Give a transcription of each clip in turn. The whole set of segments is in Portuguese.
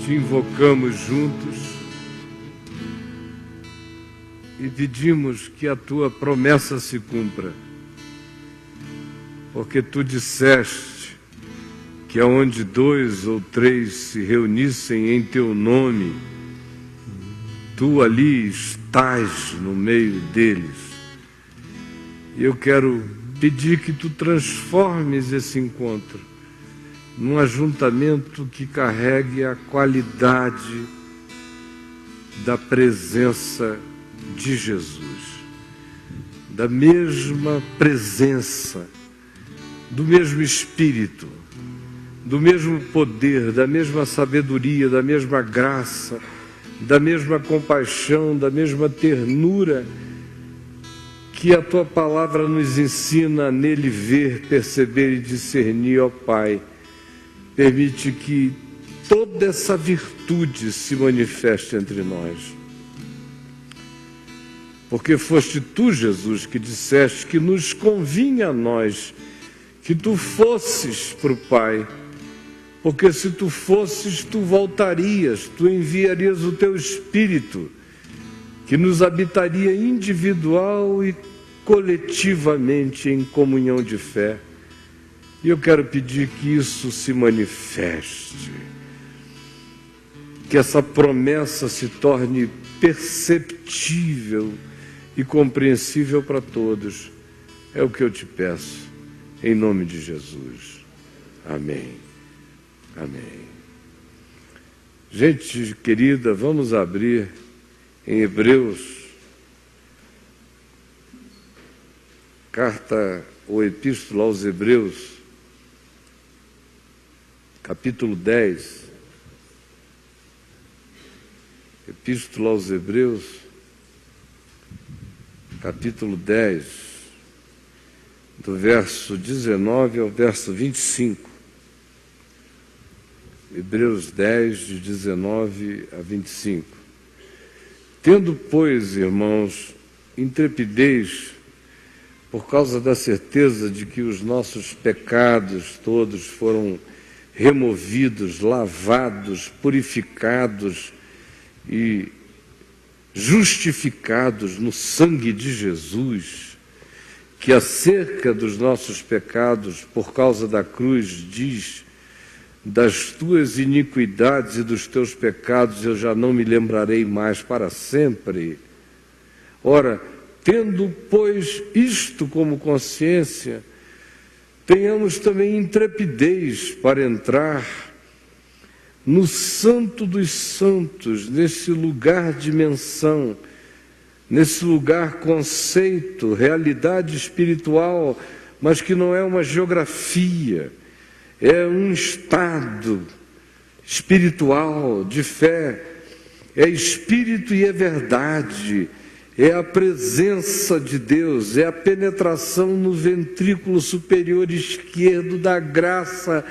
te invocamos juntos e pedimos que a tua promessa se cumpra, porque tu disseste que aonde 2 ou 3 se reunissem em teu nome, tu ali estás no meio deles. E eu quero pedir que tu transformes esse encontro num ajuntamento que carregue a qualidade da presença de Jesus, da mesma presença, do mesmo Espírito, do mesmo poder, da mesma sabedoria, da mesma graça, da mesma compaixão, da mesma ternura que a tua palavra nos ensina a nele ver, perceber e discernir, ó Pai. Permite que toda essa virtude se manifeste entre nós. Porque foste tu, Jesus, que disseste que nos convinha a nós que tu fosses para o Pai. Porque se tu fosses, tu voltarias, tu enviarias o teu Espírito, que nos habitaria individual e coletivamente em comunhão de fé. E eu quero pedir que isso se manifeste, que essa promessa se torne perceptível e compreensível para todos. É o que eu te peço, em nome de Jesus. Amém. Amém. Gente querida, vamos abrir em Hebreus, carta ou epístola aos Hebreus, capítulo 10, epístola aos Hebreus, capítulo 10, do verso 19 ao verso 25. Hebreus 10, de 19 a 25. Tendo, pois, irmãos, intrepidez, por causa da certeza de que os nossos pecados todos foram removidos, lavados, purificados e justificados no sangue de Jesus, que acerca dos nossos pecados, por causa da cruz, diz: das tuas iniquidades e dos teus pecados eu já não me lembrarei mais para sempre. Ora, tendo, pois, isto como consciência, tenhamos também intrepidez para entrar no Santo dos Santos, nesse lugar de menção, nesse lugar conceito, realidade espiritual, mas que não é uma geografia, é um estado espiritual de fé, é espírito e é verdade, é a presença de Deus, é a penetração no ventrículo superior esquerdo da graça,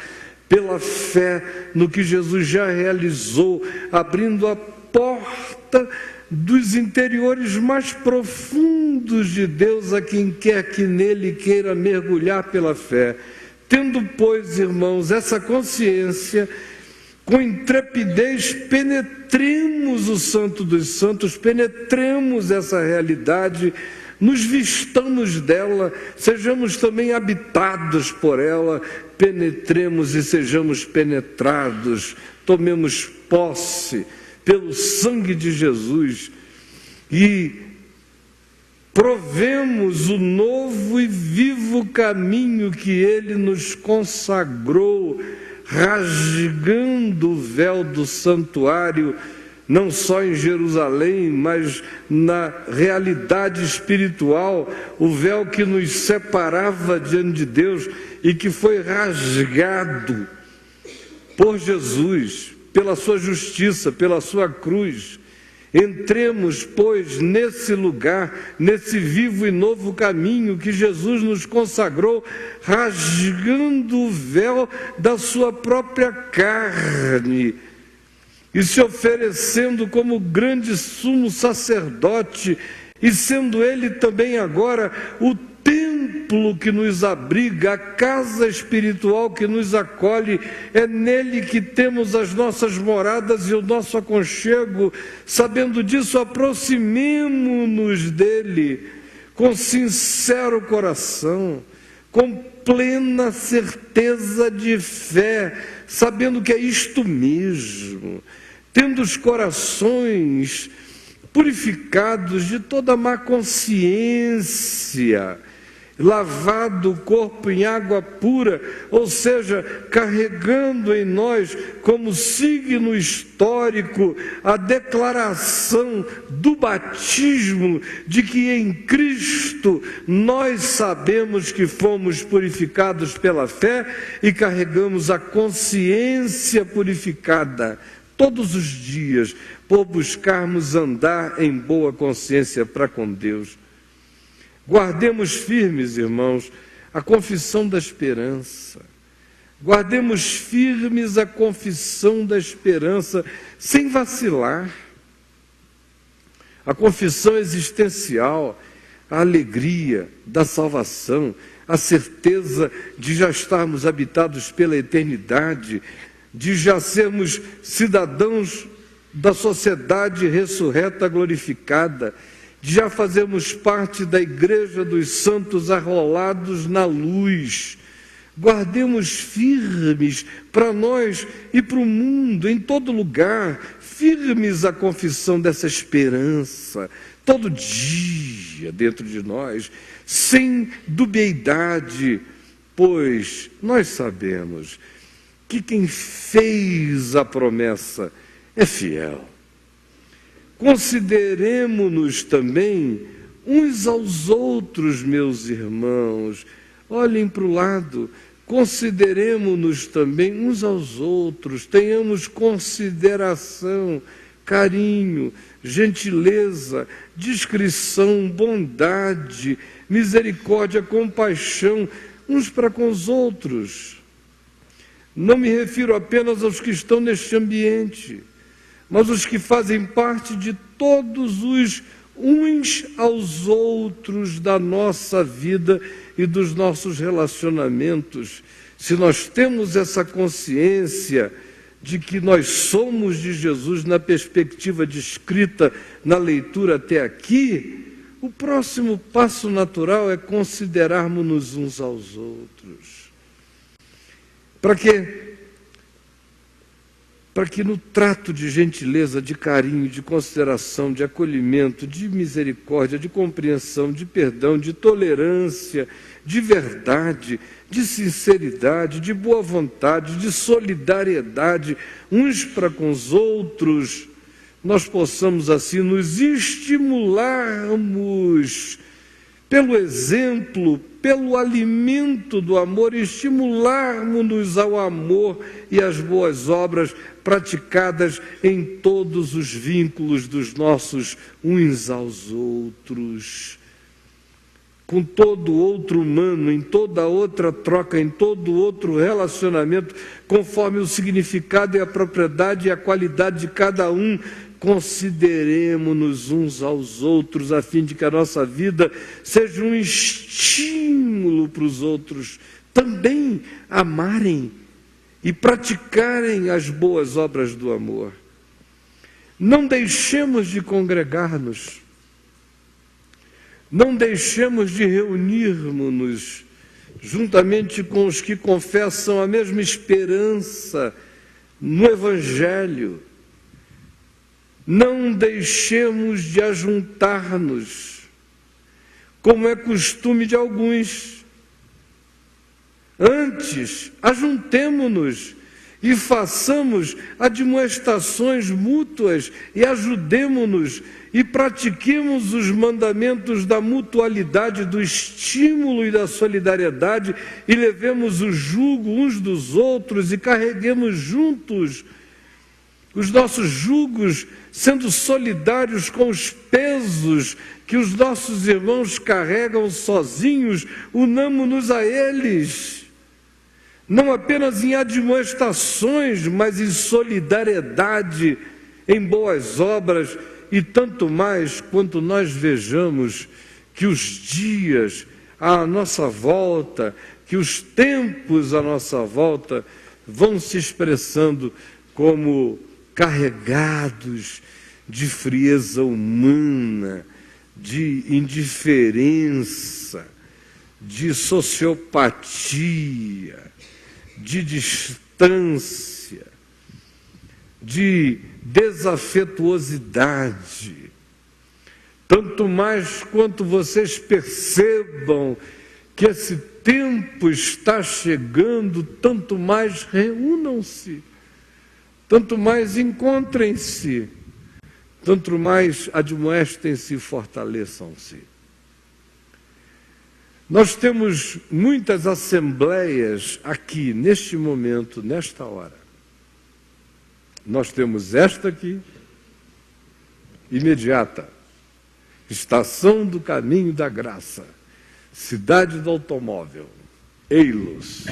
pela fé no que Jesus já realizou, abrindo a porta dos interiores mais profundos de Deus a quem quer que nele queira mergulhar pela fé. Tendo, pois, irmãos, essa consciência, com intrepidez penetremos o Santo dos Santos, penetremos essa realidade, nos vistamos dela, sejamos também habitados por ela, penetremos e sejamos penetrados, tomemos posse pelo sangue de Jesus e provemos o novo e vivo caminho que ele nos consagrou, rasgando o véu do santuário, não só em Jerusalém, mas na realidade espiritual, o véu que nos separava diante de Deus e que foi rasgado por Jesus, pela sua justiça, pela sua cruz. Entremos, pois, nesse lugar, nesse vivo e novo caminho que Jesus nos consagrou, rasgando o véu da sua própria carne e se oferecendo como grande sumo sacerdote, e sendo ele também agora o templo templo que nos abriga, a casa espiritual que nos acolhe, é nele que temos as nossas moradas e o nosso aconchego. Sabendo disso, aproximemo-nos dele com sincero coração, com plena certeza de fé, sabendo que é isto mesmo, tendo os corações purificados de toda má consciência, lavado o corpo em água pura, ou seja, carregando em nós como signo histórico a declaração do batismo de que em Cristo nós sabemos que fomos purificados pela fé e carregamos a consciência purificada todos os dias por buscarmos andar em boa consciência para com Deus. Guardemos firmes, irmãos, a confissão da esperança. Guardemos firmes a confissão da esperança, sem vacilar. A confissão existencial, a alegria da salvação, a certeza de já estarmos habitados pela eternidade, de já sermos cidadãos da sociedade ressurreta glorificada, de já fazermos parte da igreja dos santos arrolados na luz. Guardemos firmes para nós e para o mundo, em todo lugar, firmes a confissão dessa esperança, todo dia dentro de nós, sem dubiedade, pois nós sabemos que quem fez a promessa é fiel. Consideremo-nos também uns aos outros, meus irmãos. Olhem para o lado, consideremo-nos também uns aos outros, tenhamos consideração, carinho, gentileza, discrição, bondade, misericórdia, compaixão, uns para com os outros. Não me refiro apenas aos que estão neste ambiente, mas os que fazem parte de todos os uns aos outros da nossa vida e dos nossos relacionamentos. Se nós temos essa consciência de que nós somos de Jesus na perspectiva descrita na leitura até aqui, o próximo passo natural é considerarmos-nos uns aos outros. Para quê? Para que no trato de gentileza, de carinho, de consideração, de acolhimento, de misericórdia, de compreensão, de perdão, de tolerância, de verdade, de sinceridade, de boa vontade, de solidariedade, uns para com os outros, nós possamos assim nos estimularmos pelo exemplo, pelo alimento do amor, estimularmos-nos ao amor e às boas obras praticadas em todos os vínculos dos nossos uns aos outros. Com todo outro humano, em toda outra troca, em todo outro relacionamento, conforme o significado e a propriedade e a qualidade de cada um, consideremo-nos uns aos outros, a fim de que a nossa vida seja um estímulo para os outros também amarem e praticarem as boas obras do amor. Não deixemos de congregar-nos, não deixemos de reunirmos-nos juntamente com os que confessam a mesma esperança no Evangelho. Não deixemos de ajuntar-nos, como é costume de alguns. Antes, ajuntemo-nos e façamos admoestações mútuas e ajudemo-nos e pratiquemos os mandamentos da mutualidade, do estímulo e da solidariedade e levemos o jugo uns dos outros e carreguemos juntos os nossos jugos, sendo solidários com os pesos que os nossos irmãos carregam sozinhos, unamo-nos a eles, não apenas em admoestações, mas em solidariedade, em boas obras, e tanto mais quanto nós vejamos que os dias à nossa volta, que os tempos à nossa volta vão se expressando como carregados de frieza humana, de indiferença, de sociopatia, de distância, de desafetuosidade. Tanto mais quanto vocês percebam que esse tempo está chegando, tanto mais reúnam-se, tanto mais encontrem-se, tanto mais admoestem-se e fortaleçam-se. Nós temos muitas assembleias aqui, neste momento, nesta hora. Nós temos esta aqui, imediata, Estação do Caminho da Graça, Cidade do Automóvel, Eilos.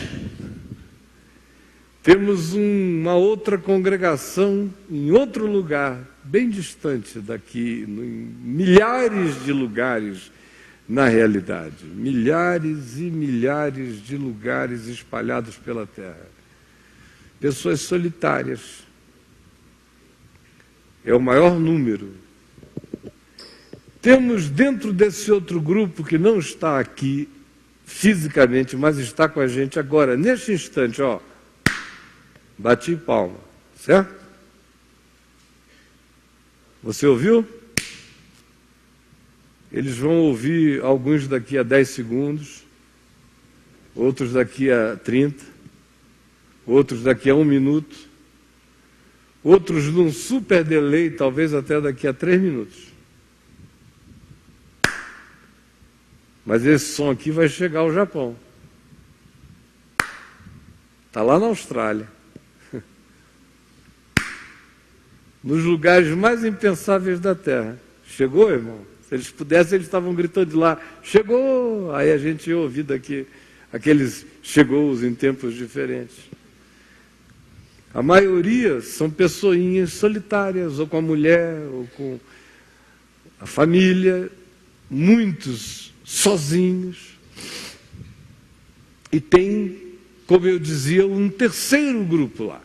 Temos uma outra congregação em outro lugar, bem distante daqui, em milhares de lugares na realidade. Milhares e milhares de lugares espalhados pela terra. Pessoas solitárias. É o maior número. Temos dentro desse outro grupo que não está aqui fisicamente, mas está com a gente agora, neste instante, ó. Bati palma, certo? Você ouviu? Eles vão ouvir alguns daqui a 10 segundos, outros daqui a 30, outros daqui a 1 minuto, outros num super delay, talvez até daqui a 3 minutos. Mas esse som aqui vai chegar ao Japão. Está lá na Austrália. Nos lugares mais impensáveis da Terra. Chegou, irmão? Se eles pudessem, eles estavam gritando de lá, chegou! Aí a gente ia ouvir daqui aqueles chegous em tempos diferentes. A maioria são pessoinhas solitárias, ou com a mulher, ou com a família, muitos sozinhos. E tem, como eu dizia, um terceiro grupo lá,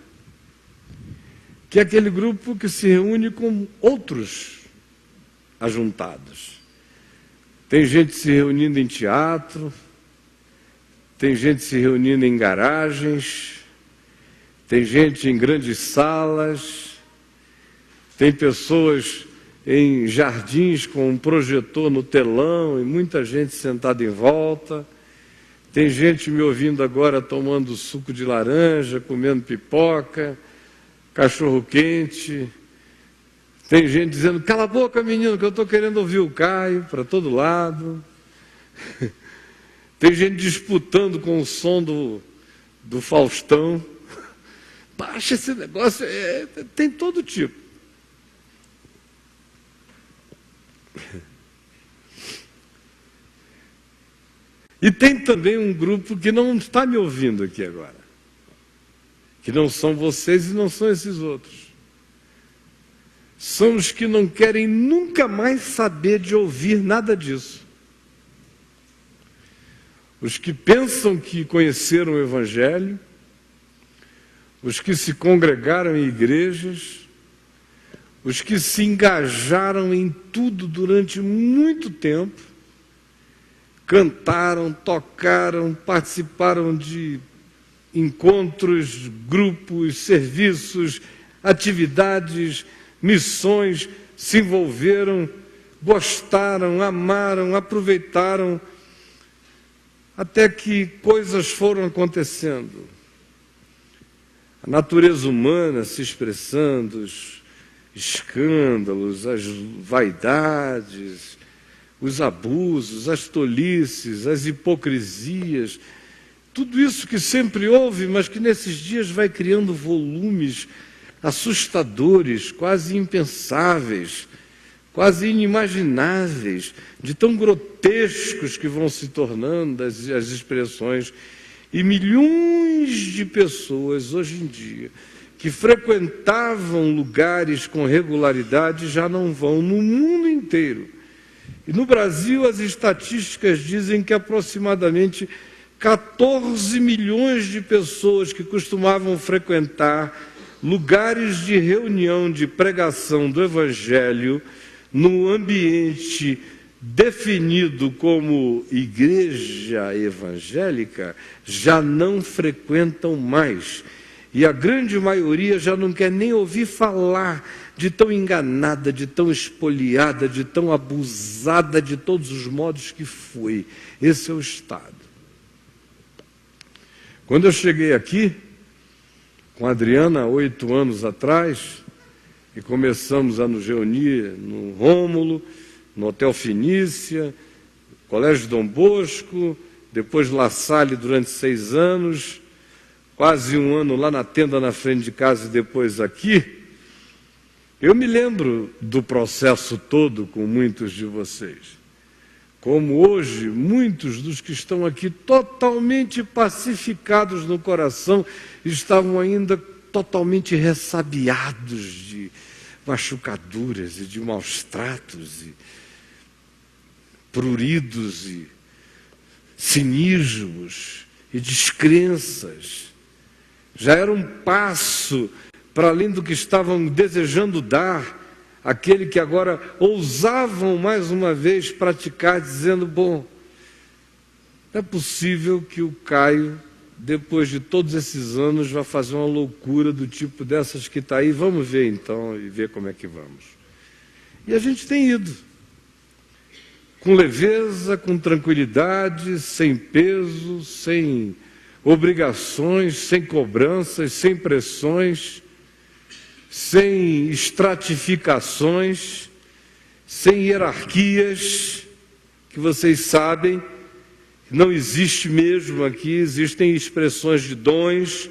que é aquele grupo que se reúne com outros ajuntados. Tem gente se reunindo em teatro, tem gente se reunindo em garagens, tem gente em grandes salas, tem pessoas em jardins com um projetor no telão e muita gente sentada em volta. Tem gente me ouvindo agora tomando suco de laranja, comendo pipoca, cachorro-quente. Tem gente dizendo, cala a boca, menino, que eu estou querendo ouvir o Caio, para todo lado. Tem gente disputando com o som do Faustão. Baixa esse negócio, tem todo tipo. E tem também um grupo que não está me ouvindo aqui agora. Que não são vocês e não são esses outros. São os que não querem nunca mais saber de ouvir nada disso. Os que pensam que conheceram o Evangelho, os que se congregaram em igrejas, os que se engajaram em tudo durante muito tempo, cantaram, tocaram, participaram de encontros, grupos, serviços, atividades, missões, se envolveram, gostaram, amaram, aproveitaram, até que coisas foram acontecendo. A natureza humana se expressando, os escândalos, as vaidades, os abusos, as tolices, as hipocrisias, tudo isso que sempre houve, mas que nesses dias vai criando volumes assustadores, quase impensáveis, quase inimagináveis, de tão grotescos que vão se tornando as expressões. E milhões de pessoas hoje em dia que frequentavam lugares com regularidade já não vão no mundo inteiro. E no Brasil, as estatísticas dizem que aproximadamente 14 milhões de pessoas que costumavam frequentar lugares de reunião, de pregação do Evangelho, no ambiente definido como igreja evangélica, já não frequentam mais. E a grande maioria já não quer nem ouvir falar de tão enganada, de tão espoliada, de tão abusada de todos os modos que foi. Esse é o Estado. Quando eu cheguei aqui, com a Adriana, 8 anos atrás, e começamos a nos reunir no Rômulo, no Hotel Fenícia, Colégio Dom Bosco, depois La Salle durante 6 anos, quase 1 ano lá na tenda na frente de casa e depois aqui, eu me lembro do processo todo com muitos de vocês. Como hoje, muitos dos que estão aqui totalmente pacificados no coração estavam ainda totalmente ressabiados de machucaduras e de maus tratos e pruridos e cinismos e descrenças. Já era um passo para além do que estavam desejando dar, aquele que agora ousavam mais uma vez praticar, dizendo, bom, não é possível que o Caio, depois de todos esses anos, vá fazer uma loucura do tipo dessas que está aí, vamos ver então e ver como é que vamos. E a gente tem ido, com leveza, com tranquilidade, sem peso, sem obrigações, sem cobranças, sem pressões, sem estratificações, sem hierarquias, que vocês sabem, não existe mesmo aqui, existem expressões de dons,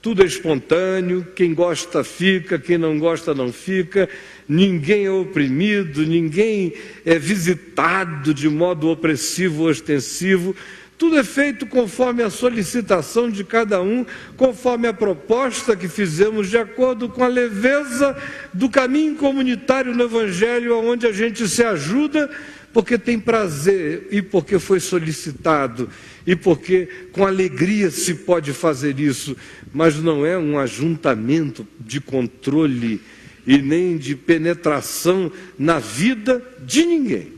tudo é espontâneo, quem gosta fica, quem não gosta não fica, ninguém é oprimido, ninguém é visitado de modo opressivo ou ostensivo, tudo é feito conforme a solicitação de cada um, conforme a proposta que fizemos, de acordo com a leveza do caminho comunitário no Evangelho, onde a gente se ajuda, porque tem prazer e porque foi solicitado, e porque com alegria se pode fazer isso, mas não é um ajuntamento de controle e nem de penetração na vida de ninguém.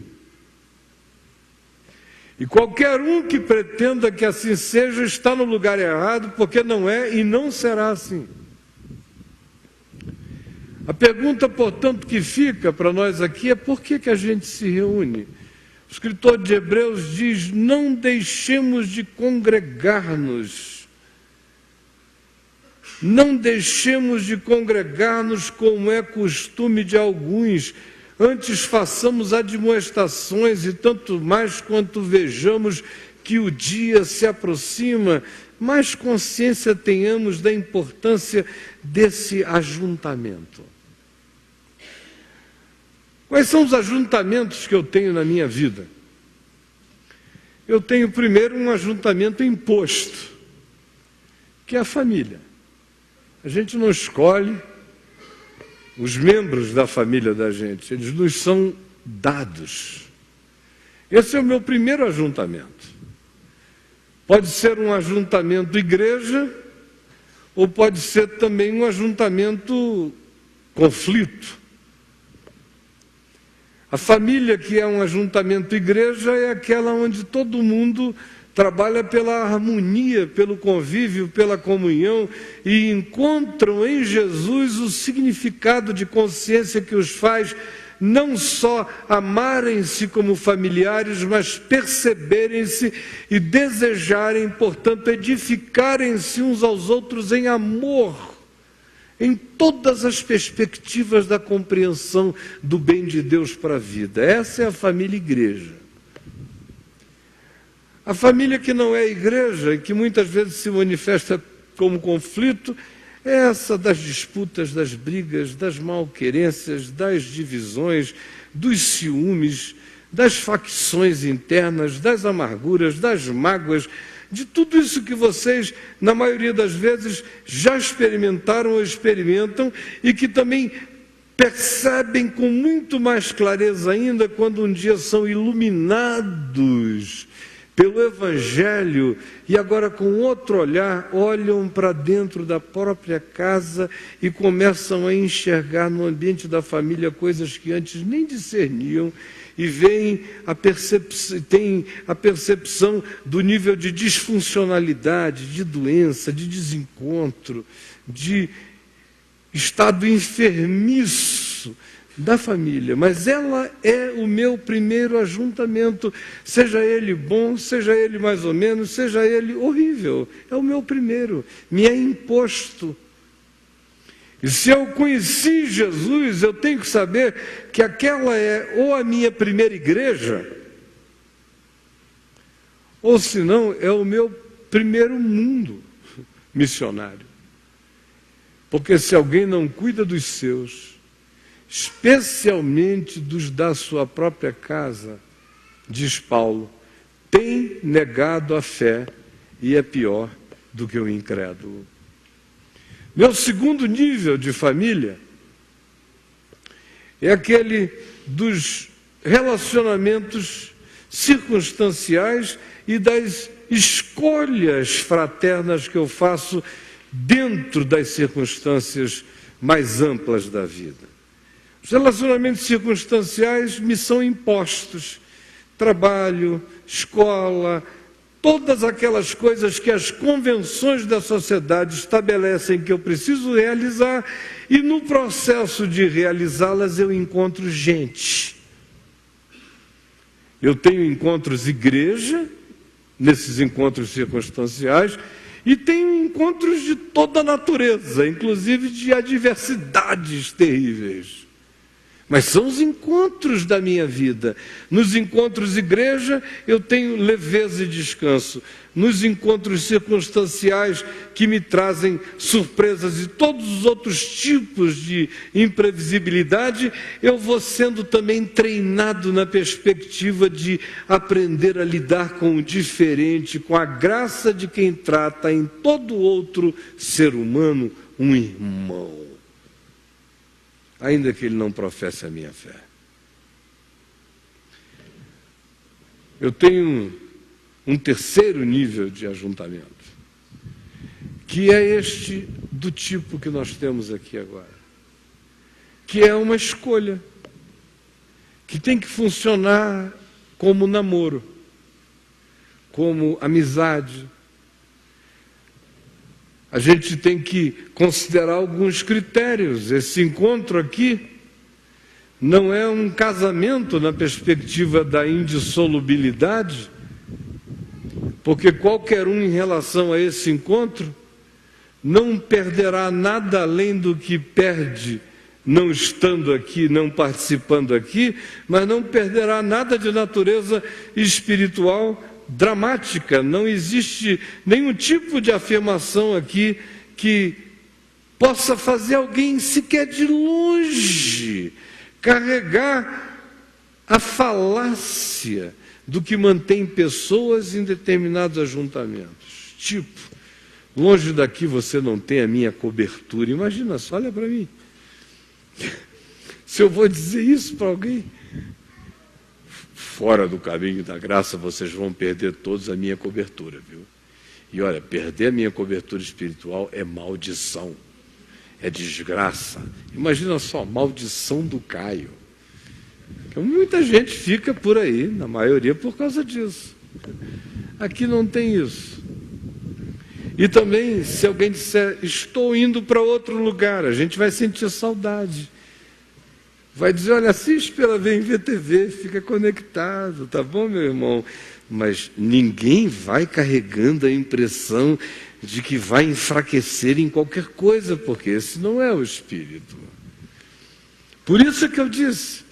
E qualquer um que pretenda que assim seja está no lugar errado, porque não é e não será assim. A pergunta, portanto, que fica para nós aqui é por que a gente se reúne? O escritor de Hebreus diz, não deixemos de congregar-nos. Não deixemos de congregar-nos como é costume de alguns. Antes façamos admoestações e tanto mais quanto vejamos que o dia se aproxima, mais consciência tenhamos da importância desse ajuntamento. Quais são os ajuntamentos que eu tenho na minha vida? Eu tenho primeiro um ajuntamento imposto, que é a família. A gente não escolhe os membros da família da gente, eles nos são dados. Esse é o meu primeiro ajuntamento. Pode ser um ajuntamento igreja, ou pode ser também um ajuntamento conflito. A família que é um ajuntamento igreja é aquela onde todo mundo trabalha pela harmonia, pelo convívio, pela comunhão e encontram em Jesus o significado de consciência que os faz não só amarem-se como familiares, mas perceberem-se e desejarem, portanto, edificarem-se uns aos outros em amor, em todas as perspectivas da compreensão do bem de Deus para a vida. Essa é a família igreja. A família que não é igreja e que muitas vezes se manifesta como conflito é essa das disputas, das brigas, das malquerências, das divisões, dos ciúmes, das facções internas, das amarguras, das mágoas, de tudo isso que vocês, na maioria das vezes, já experimentaram ou experimentam e que também percebem com muito mais clareza ainda quando um dia são iluminados pelo Evangelho e agora com outro olhar olham para dentro da própria casa e começam a enxergar no ambiente da família coisas que antes nem discerniam e têm a percepção do nível de disfuncionalidade, de doença, de desencontro, de estado enfermiço da família, mas ela é o meu primeiro ajuntamento, seja ele bom, seja ele mais ou menos, seja ele horrível, é o meu primeiro, me é imposto. E se eu conheci Jesus, eu tenho que saber que aquela é ou a minha primeira igreja, ou se não, é o meu primeiro mundo missionário. Porque se alguém não cuida dos seus, especialmente dos da sua própria casa, diz Paulo, tem negado a fé e é pior do que o incrédulo. Meu segundo nível de família é aquele dos relacionamentos circunstanciais e das escolhas fraternas que eu faço dentro das circunstâncias mais amplas da vida. Os relacionamentos circunstanciais me são impostos. Trabalho, escola, todas aquelas coisas que as convenções da sociedade estabelecem que eu preciso realizar e no processo de realizá-las eu encontro gente. Eu tenho encontros igreja, nesses encontros circunstanciais, e tenho encontros de toda a natureza, inclusive de adversidades terríveis. Mas são os encontros da minha vida. Nos encontros igreja, eu tenho leveza e descanso. Nos encontros circunstanciais que me trazem surpresas e todos os outros tipos de imprevisibilidade, eu vou sendo também treinado na perspectiva de aprender a lidar com o diferente, com a graça de quem trata em todo outro ser humano um irmão, ainda que ele não professe a minha fé. Eu tenho um terceiro nível de ajuntamento, que é este do tipo que nós temos aqui agora, que é uma escolha, que tem que funcionar como namoro, como amizade. A gente tem que considerar alguns critérios. Esse encontro aqui não é um casamento na perspectiva da indissolubilidade, porque qualquer um em relação a esse encontro não perderá nada além do que perde não estando aqui, não participando aqui, mas não perderá nada de natureza espiritual dramática. Não existe nenhum tipo de afirmação aqui que possa fazer alguém sequer de longe carregar a falácia do que mantém pessoas em determinados ajuntamentos. Tipo, longe daqui você não tem a minha cobertura. Imagina só, olha para mim. Se eu vou dizer isso para alguém, fora do caminho da graça, vocês vão perder todos a minha cobertura, viu? E olha, perder a minha cobertura espiritual é maldição, é desgraça. Imagina só, maldição do Caio. Muita gente fica por aí, na maioria por causa disso. Aqui não tem isso. E também, se alguém disser, estou indo para outro lugar, a gente vai sentir saudade. Vai dizer, olha, assiste pela VMVTV, fica conectado, tá bom, meu irmão? Mas ninguém vai carregando a impressão de que vai enfraquecer em qualquer coisa, porque esse não é o espírito. Por isso que eu disse,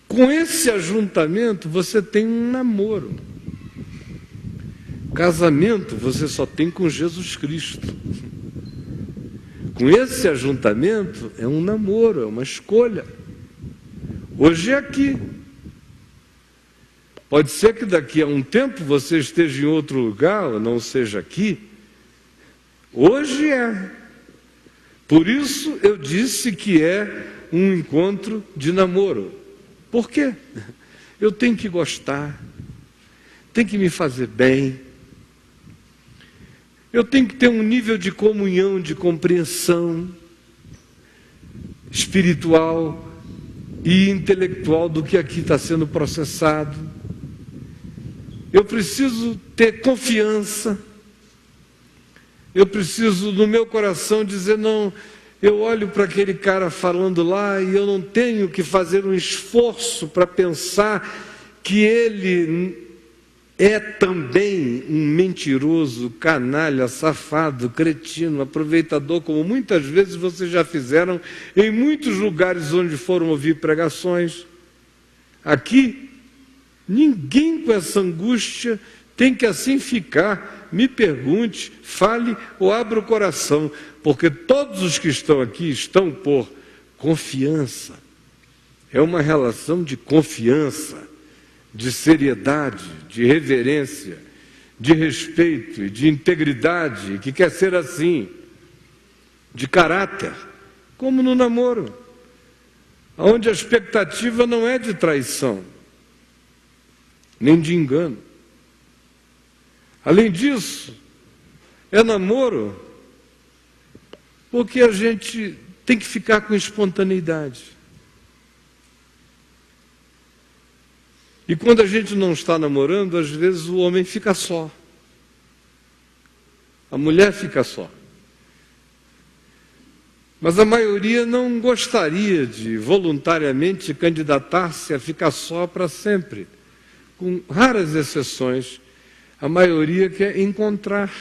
com esse ajuntamento você tem um namoro. Casamento você só tem com Jesus Cristo. Com esse ajuntamento é um namoro, é uma escolha. Hoje é aqui. Pode ser que daqui a um tempo você esteja em outro lugar, ou não seja aqui. Hoje é. Por isso eu disse que é um encontro de namoro. Por quê? Eu tenho que gostar, tem que me fazer bem, eu tenho que ter um nível de comunhão, de compreensão espiritual e intelectual do que aqui está sendo processado. Eu preciso ter confiança, eu preciso no meu coração dizer, não, eu olho para aquele cara falando lá e eu não tenho que fazer um esforço para pensar que ele é também um mentiroso, canalha, safado, cretino, aproveitador, como muitas vezes vocês já fizeram em muitos lugares onde foram ouvir pregações. Aqui, ninguém com essa angústia tem que assim ficar. Me pergunte, fale ou abra o coração, porque todos os que estão aqui estão por confiança. É uma relação de confiança, de seriedade, de reverência, de respeito e de integridade, que quer ser assim, de caráter, como no namoro, onde a expectativa não é de traição, nem de engano. Além disso, é namoro porque a gente tem que ficar com espontaneidade. E quando a gente não está namorando, às vezes o homem fica só. A mulher fica só. Mas a maioria não gostaria de voluntariamente candidatar-se a ficar só para sempre. Com raras exceções, a maioria quer encontrar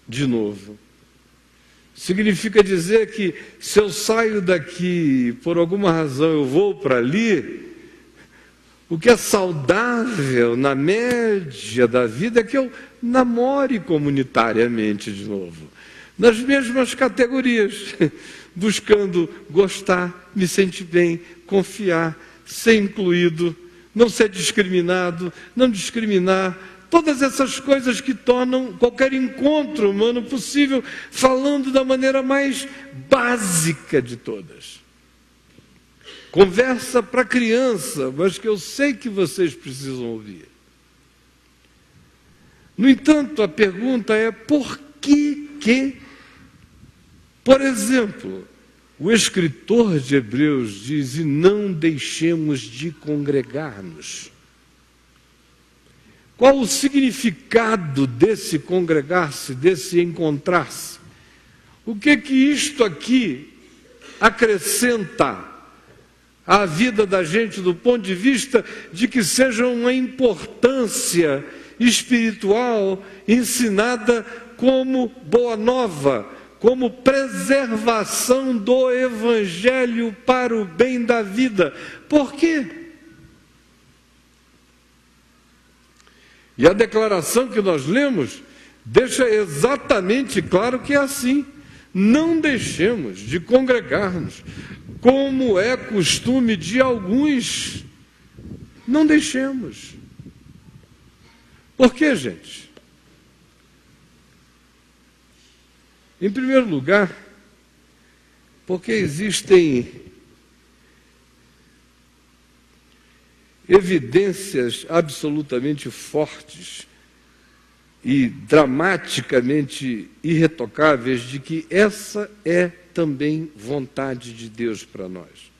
de novo. Significa dizer que se eu saio daqui, por alguma razão eu vou para ali, o que é saudável na média da vida é que eu namore comunitariamente de novo, nas mesmas categorias, buscando gostar, me sentir bem, confiar, ser incluído, não ser discriminado, não discriminar, todas essas coisas que tornam qualquer encontro humano possível, falando da maneira mais básica de todas. Conversa para criança, mas que eu sei que vocês precisam ouvir. No entanto, a pergunta é por que, por exemplo, o escritor de Hebreus diz, e não deixemos de congregar-nos. Qual o significado desse congregar-se, desse encontrar-se? O que isto aqui acrescenta à vida da gente do ponto de vista de que seja uma importância espiritual ensinada como boa nova, como preservação do Evangelho para o bem da vida? Por quê? E a declaração que nós lemos deixa exatamente claro que é assim. Não deixemos de congregar-nos, como é costume de alguns. Não deixemos. Por quê, gente? Em primeiro lugar, porque existem evidências absolutamente fortes e dramaticamente irretocáveis de que essa é também vontade de Deus para nós.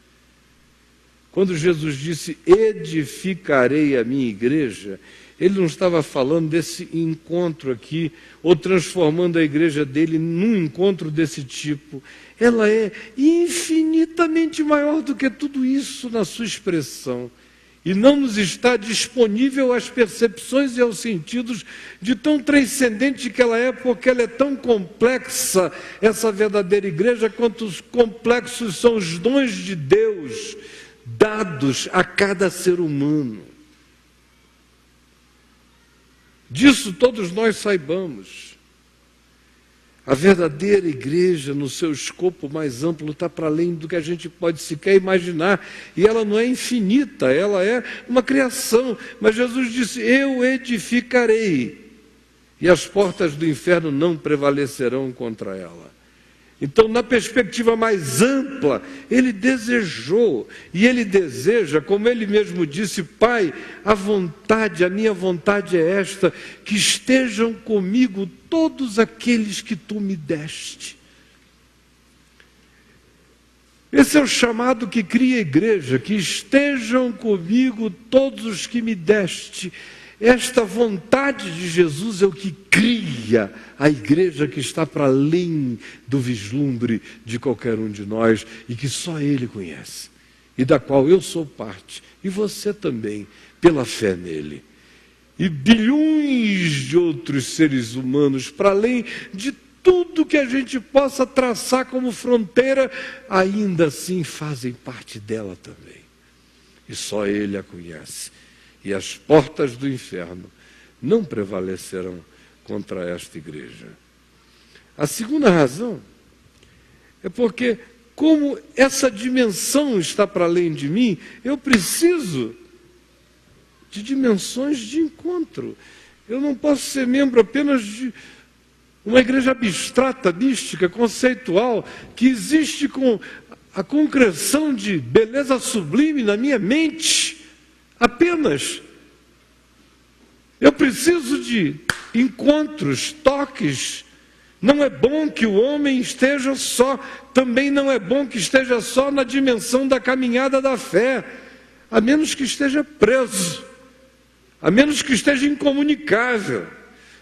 Quando Jesus disse, edificarei a minha igreja, ele não estava falando desse encontro aqui, ou transformando a igreja dele num encontro desse tipo. Ela é infinitamente maior do que tudo isso na sua expressão. E não nos está disponível às percepções e aos sentidos de tão transcendente que ela é, porque ela é tão complexa, essa verdadeira igreja, quanto os complexos são os dons de Deus dados a cada ser humano. Disso todos nós saibamos. A verdadeira igreja, no seu escopo mais amplo, está para além do que a gente pode sequer imaginar. E ela não é infinita, ela é uma criação. Mas Jesus disse, eu edificarei, e as portas do inferno não prevalecerão contra ela. Então, na perspectiva mais ampla, ele desejou, e ele deseja, como ele mesmo disse: Pai, a minha vontade é esta, que estejam comigo todos aqueles que tu me deste. Esse é o chamado que cria a igreja, que estejam comigo todos os que me deste. Esta vontade de Jesus é o que cria a igreja, que está para além do vislumbre de qualquer um de nós e que só Ele conhece, e da qual eu sou parte, e você também, pela fé nele. E bilhões de outros seres humanos, para além de tudo que a gente possa traçar como fronteira, ainda assim fazem parte dela também. E só Ele a conhece. E as portas do inferno não prevalecerão contra esta igreja. A segunda razão é porque, como essa dimensão está para além de mim, eu preciso de dimensões de encontro. Eu não posso ser membro apenas de uma igreja abstrata, mística, conceitual, que existe com a concreção de beleza sublime na minha mente. Apenas. Eu preciso de encontros, toques. Não é bom que o homem esteja só. Também não é bom que esteja só na dimensão da caminhada da fé. A menos que esteja preso. A menos que esteja incomunicável.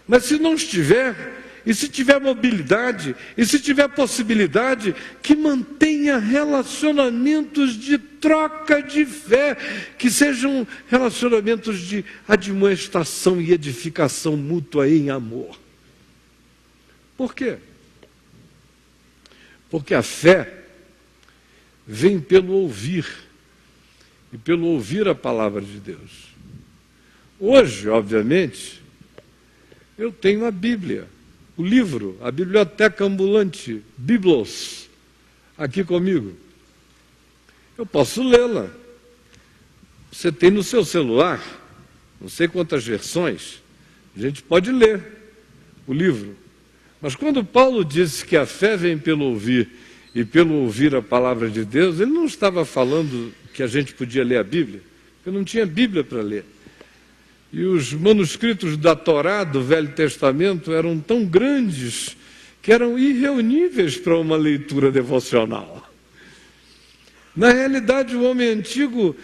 Mas se não estiver, e se tiver mobilidade, e se tiver possibilidade, que mantenha relacionamentos de troca de fé, que sejam relacionamentos de admoestação e edificação mútua em amor. Por quê? Porque a fé vem pelo ouvir, e pelo ouvir a palavra de Deus. Hoje, obviamente, eu tenho a Bíblia. O livro, a biblioteca ambulante, Biblos, aqui comigo. Eu posso lê-la. Você tem no seu celular, não sei quantas versões, a gente pode ler o livro. Mas quando Paulo disse que a fé vem pelo ouvir e pelo ouvir a palavra de Deus, ele não estava falando que a gente podia ler a Bíblia, porque não tinha Bíblia para ler. E os manuscritos da Torá, do Velho Testamento, eram tão grandes que eram irreúníveis para uma leitura devocional. Na realidade, o homem antigo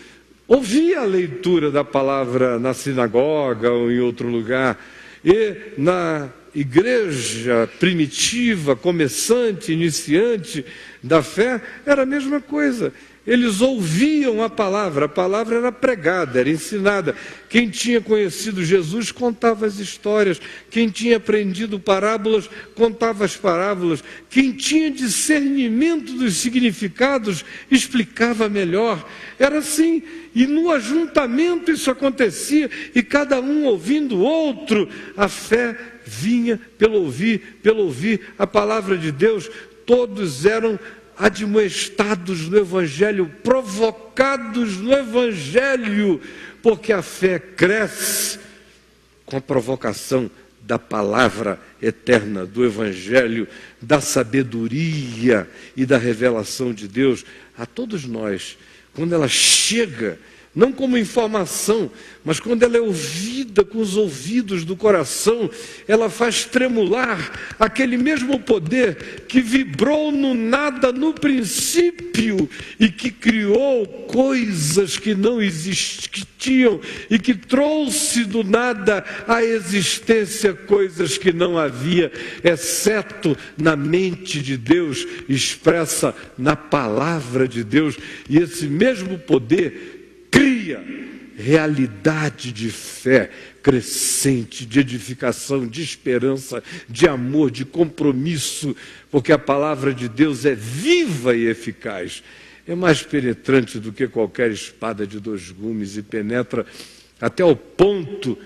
ouvia a leitura da palavra na sinagoga ou em outro lugar, e na igreja primitiva, começante, iniciante da fé, era a mesma coisa. Eles ouviam a palavra era pregada, era ensinada. Quem tinha conhecido Jesus contava as histórias, quem tinha aprendido parábolas contava as parábolas, quem tinha discernimento dos significados explicava melhor. Era assim, e no ajuntamento isso acontecia, e cada um ouvindo o outro. A fé vinha pelo ouvir a palavra de Deus. Todos eram admoestados no Evangelho, provocados no Evangelho, porque a fé cresce com a provocação da palavra eterna, do Evangelho, da sabedoria e da revelação de Deus a todos nós. Quando ela chega, não como informação, mas quando ela é ouvida com os ouvidos do coração, ela faz tremular aquele mesmo poder que vibrou no nada no princípio e que criou coisas que não existiam e que trouxe do nada à existência coisas que não havia, exceto na mente de Deus, expressa na palavra de Deus. E esse mesmo poder cria realidade de fé crescente, de edificação, de esperança, de amor, de compromisso, porque a palavra de Deus é viva e eficaz, é mais penetrante do que qualquer espada de 2 gumes e penetra até o ponto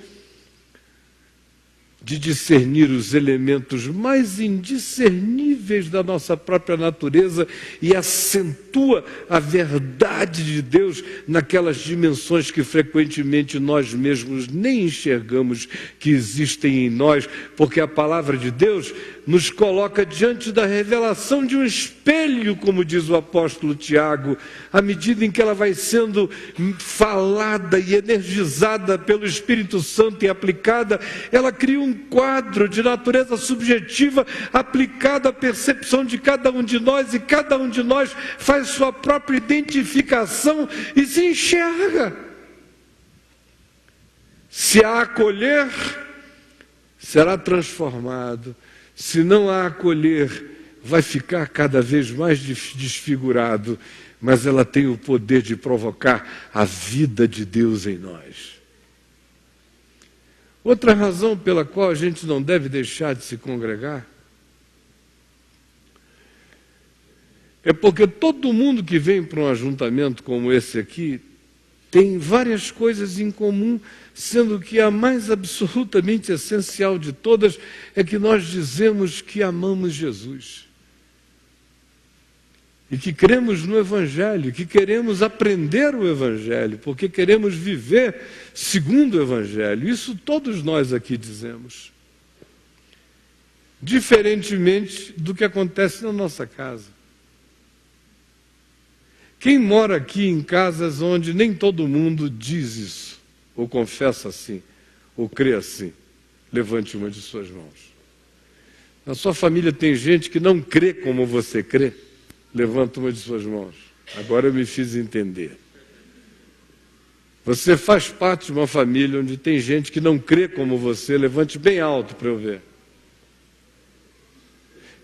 de discernir os elementos mais indiscerníveis da nossa própria natureza e acentua a verdade de Deus naquelas dimensões que frequentemente nós mesmos nem enxergamos que existem em nós, porque a palavra de Deus nos coloca diante da revelação de um espelho, como diz o apóstolo Tiago, à medida em que ela vai sendo falada e energizada pelo Espírito Santo e aplicada, ela cria um quadro de natureza subjetiva aplicado à percepção de cada um de nós, e cada um de nós faz sua própria identificação e se enxerga. Se a acolher, será transformado. Se não a acolher, vai ficar cada vez mais desfigurado, mas ela tem o poder de provocar a vida de Deus em nós. Outra razão pela qual a gente não deve deixar de se congregar é porque todo mundo que vem para um ajuntamento como esse aqui tem várias coisas em comum, sendo que a mais absolutamente essencial de todas é que nós dizemos que amamos Jesus. E que cremos no Evangelho, que queremos aprender o Evangelho, porque queremos viver segundo o Evangelho. Isso todos nós aqui dizemos. Diferentemente do que acontece na nossa casa. Quem mora aqui em casas onde nem todo mundo diz isso, ou confessa assim, ou crê assim, levante uma de suas mãos. Na sua família tem gente que não crê como você crê? Levanta uma de suas mãos. Agora eu me fiz entender. Você faz parte de uma família onde tem gente que não crê como você? Levante bem alto para eu ver.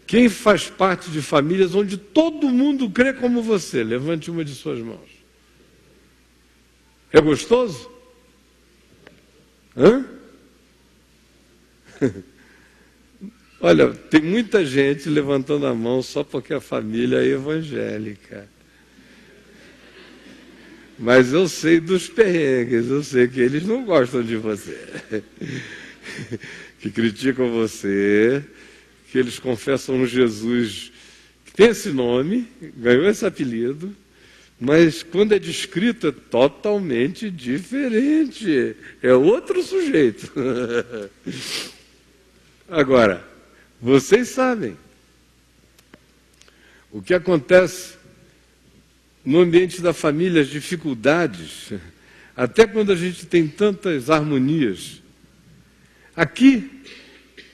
Quem faz parte de famílias onde todo mundo crê como você? Levante uma de suas mãos. É gostoso? Hã? Olha, tem muita gente levantando a mão só porque a família é evangélica. Mas eu sei dos perrengues, eu sei que eles não gostam de você. Que criticam você, que eles confessam um Jesus que tem esse nome, ganhou esse apelido, mas quando é descrito é totalmente diferente. É outro sujeito. Agora, vocês sabem o que acontece no ambiente da família, as dificuldades, até quando a gente tem tantas harmonias. Aqui,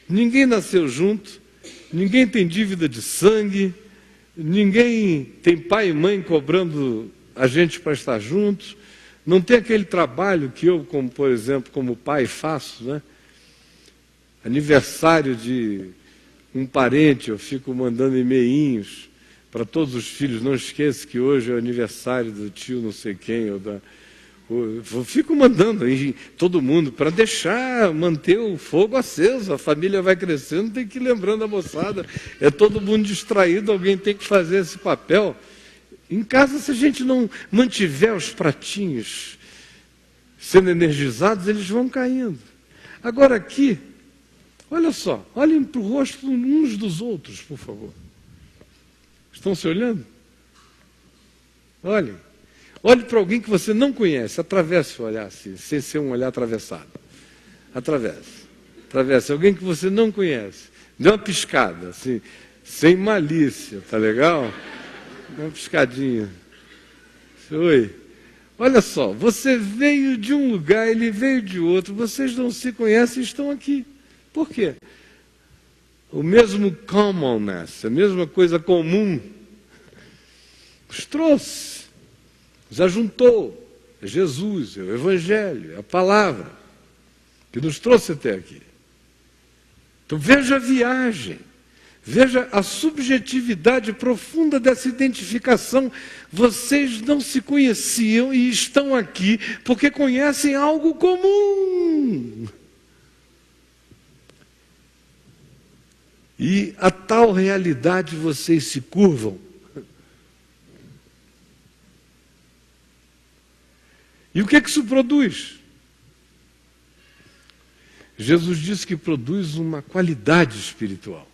ninguém nasceu junto, ninguém tem dívida de sangue, ninguém tem pai e mãe cobrando a gente para estar juntos, não tem aquele trabalho que eu, como, por exemplo, como pai faço, né? Aniversário de um parente, eu fico mandando e-mailzinhos para todos os filhos, não esqueça que hoje é o aniversário do tio não sei quem, eu fico mandando em todo mundo para manter o fogo aceso, a família vai crescendo, tem que ir lembrando a moçada, é todo mundo distraído, alguém tem que fazer esse papel. Em casa, se a gente não mantiver os pratinhos sendo energizados, eles vão caindo. Agora aqui, olha só, olhem para o rosto uns dos outros, por favor. Estão se olhando? Olhem. Olhe para alguém que você não conhece, atravesse o olhar assim, sem ser um olhar atravessado. Atravesse. Alguém que você não conhece. Dê uma piscada, assim, sem malícia, tá legal? Dê uma piscadinha. Oi. Olha só, você veio de um lugar, ele veio de outro, vocês não se conhecem e estão aqui. Por quê? O mesmo commonness, a mesma coisa comum, os trouxe, os ajuntou. É Jesus, é o Evangelho, é a palavra que nos trouxe até aqui. Então veja a viagem, veja a subjetividade profunda dessa identificação. Vocês não se conheciam e estão aqui porque conhecem algo comum. E a tal realidade vocês se curvam. E o que é que isso produz? Jesus disse que produz uma qualidade espiritual,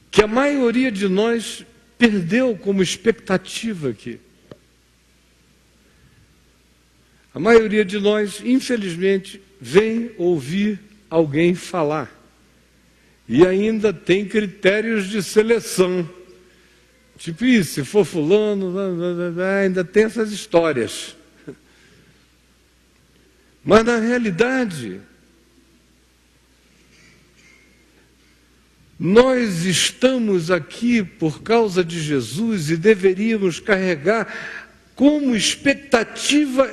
que a maioria de nós perdeu como expectativa aqui. A maioria de nós, infelizmente, vem ouvir alguém falar e ainda tem critérios de seleção. Tipo isso, se for fulano, ainda tem essas histórias. Mas na realidade, nós estamos aqui por causa de Jesus e deveríamos carregar como expectativa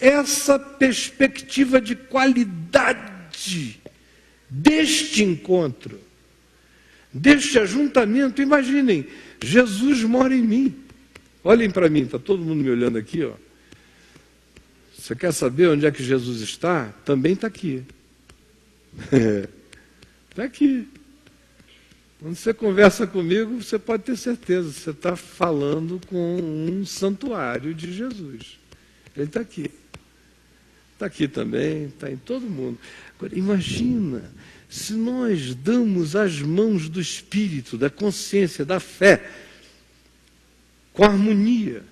essa perspectiva de qualidade deste encontro, deste ajuntamento. Imaginem, Jesus mora em mim. Olhem para mim, está todo mundo me olhando aqui, ó. Você quer saber onde é que Jesus está? Também está aqui. Está aqui. Quando você conversa comigo, você pode ter certeza, você está falando com um santuário de Jesus. Ele está aqui. Está aqui também, está em todo mundo. Agora, imagina, se nós damos as mãos do Espírito, da consciência, da fé, com harmonia,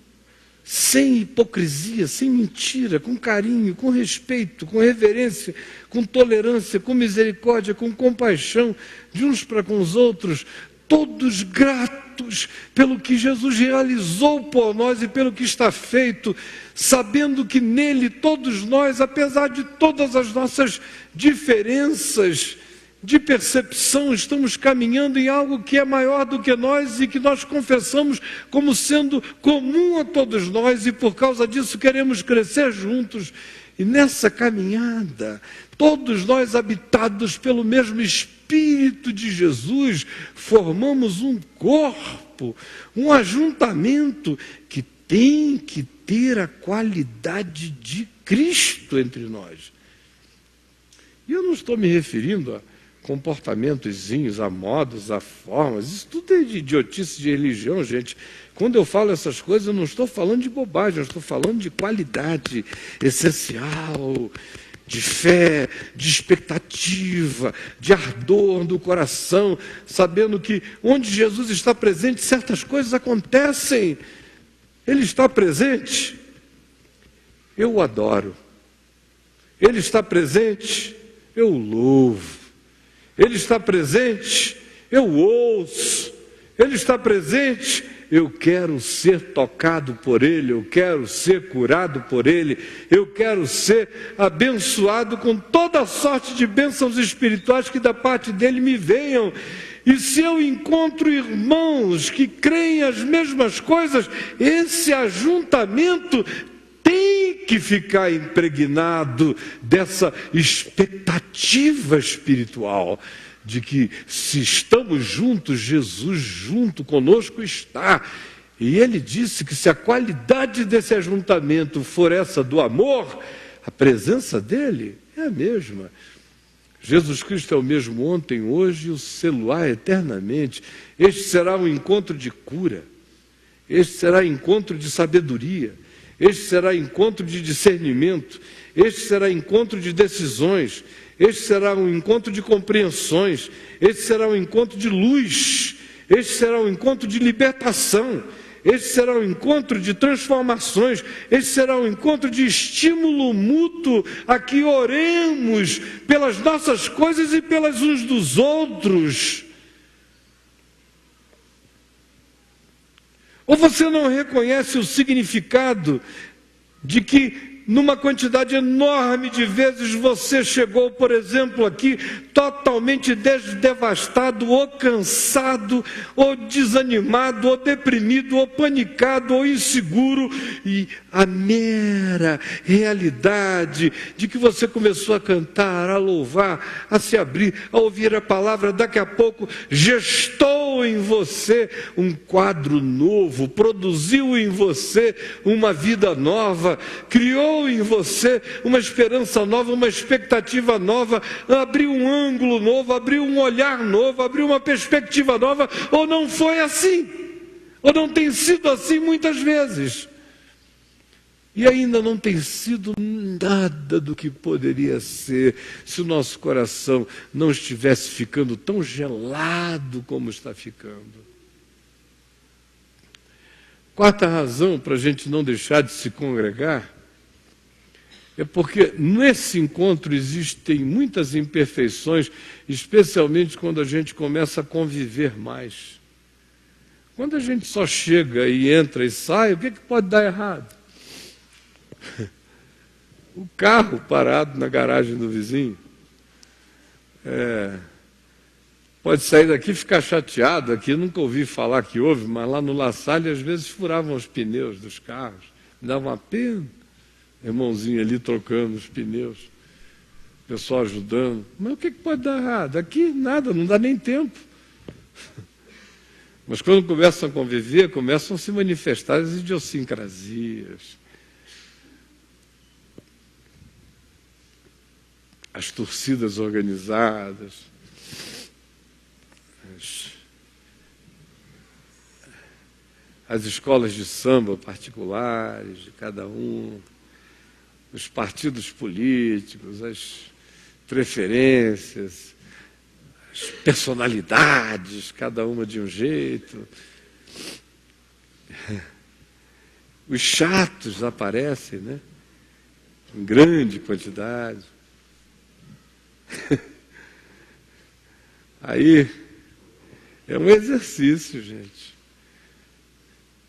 sem hipocrisia, sem mentira, com carinho, com respeito, com reverência, com tolerância, com misericórdia, com compaixão, de uns para com os outros, todos gratos pelo que Jesus realizou por nós e pelo que está feito, sabendo que nele todos nós, apesar de todas as nossas diferenças de percepção, estamos caminhando em algo que é maior do que nós e que nós confessamos como sendo comum a todos nós, e por causa disso queremos crescer juntos. E nessa caminhada, todos nós, habitados pelo mesmo Espírito de Jesus, formamos um corpo, um ajuntamento que tem que ter a qualidade de Cristo entre nós. E eu não estou me referindo a comportamentozinhos, a modos, a formas. Isso tudo é de idiotice de religião, gente. Quando eu falo essas coisas, eu não estou falando de bobagem, eu estou falando de qualidade essencial, de fé, de expectativa, de ardor do coração, sabendo que onde Jesus está presente, certas coisas acontecem. Ele está presente, eu o adoro. Ele está presente, eu o louvo. Ele está presente, eu ouço. Ele está presente, eu quero ser tocado por Ele, eu quero ser curado por Ele, eu quero ser abençoado com toda sorte de bênçãos espirituais que da parte dEle me venham. E se eu encontro irmãos que creem as mesmas coisas, esse ajuntamento tem que ficar impregnado dessa expectativa espiritual, de que se estamos juntos, Jesus junto conosco está. E ele disse que se a qualidade desse ajuntamento for essa do amor, a presença dele é a mesma. Jesus Cristo é o mesmo ontem, hoje e o celular eternamente. Este será um encontro de cura, este será encontro de sabedoria, este será encontro de discernimento, este será encontro de decisões, este será um encontro de compreensões, este será um encontro de luz, este será um encontro de libertação, este será um encontro de transformações, este será um encontro de estímulo mútuo a que oremos pelas nossas coisas e pelas uns dos outros. Ou você não reconhece o significado de que numa quantidade enorme de vezes você chegou, por exemplo, aqui totalmente devastado, ou cansado, ou desanimado, ou deprimido, ou panicado, ou inseguro, e a mera realidade de que você começou a cantar, a louvar, a se abrir, a ouvir a palavra, daqui a pouco gestou em você um quadro novo, produziu em você uma vida nova, criou em você uma esperança nova, uma expectativa nova, abriu um ângulo novo, abriu um olhar novo, abriu uma perspectiva nova. Ou não foi assim, ou não tem sido assim muitas vezes, e ainda não tem sido nada do que poderia ser se o nosso coração não estivesse ficando tão gelado como está ficando. Quarta razão para a gente não deixar de se congregar é porque nesse encontro existem muitas imperfeições, especialmente quando a gente começa a conviver mais. Quando a gente só chega e entra e sai, o que pode dar errado? O carro parado na garagem do vizinho. Pode sair daqui e ficar chateado. Aqui nunca ouvi falar que houve, mas lá no La Salle às vezes furavam os pneus dos carros. Me dava uma pena. Irmãozinho ali trocando os pneus. Pessoal ajudando. Mas o que pode dar errado? Aqui nada, não dá nem tempo. Mas quando começam a conviver, começam a se manifestar as idiosincrasias, as torcidas organizadas, as escolas de samba particulares de cada um, os partidos políticos, as preferências, as personalidades, cada uma de um jeito. Os chatos aparecem, né? Em grande quantidade. Aí é um exercício, gente.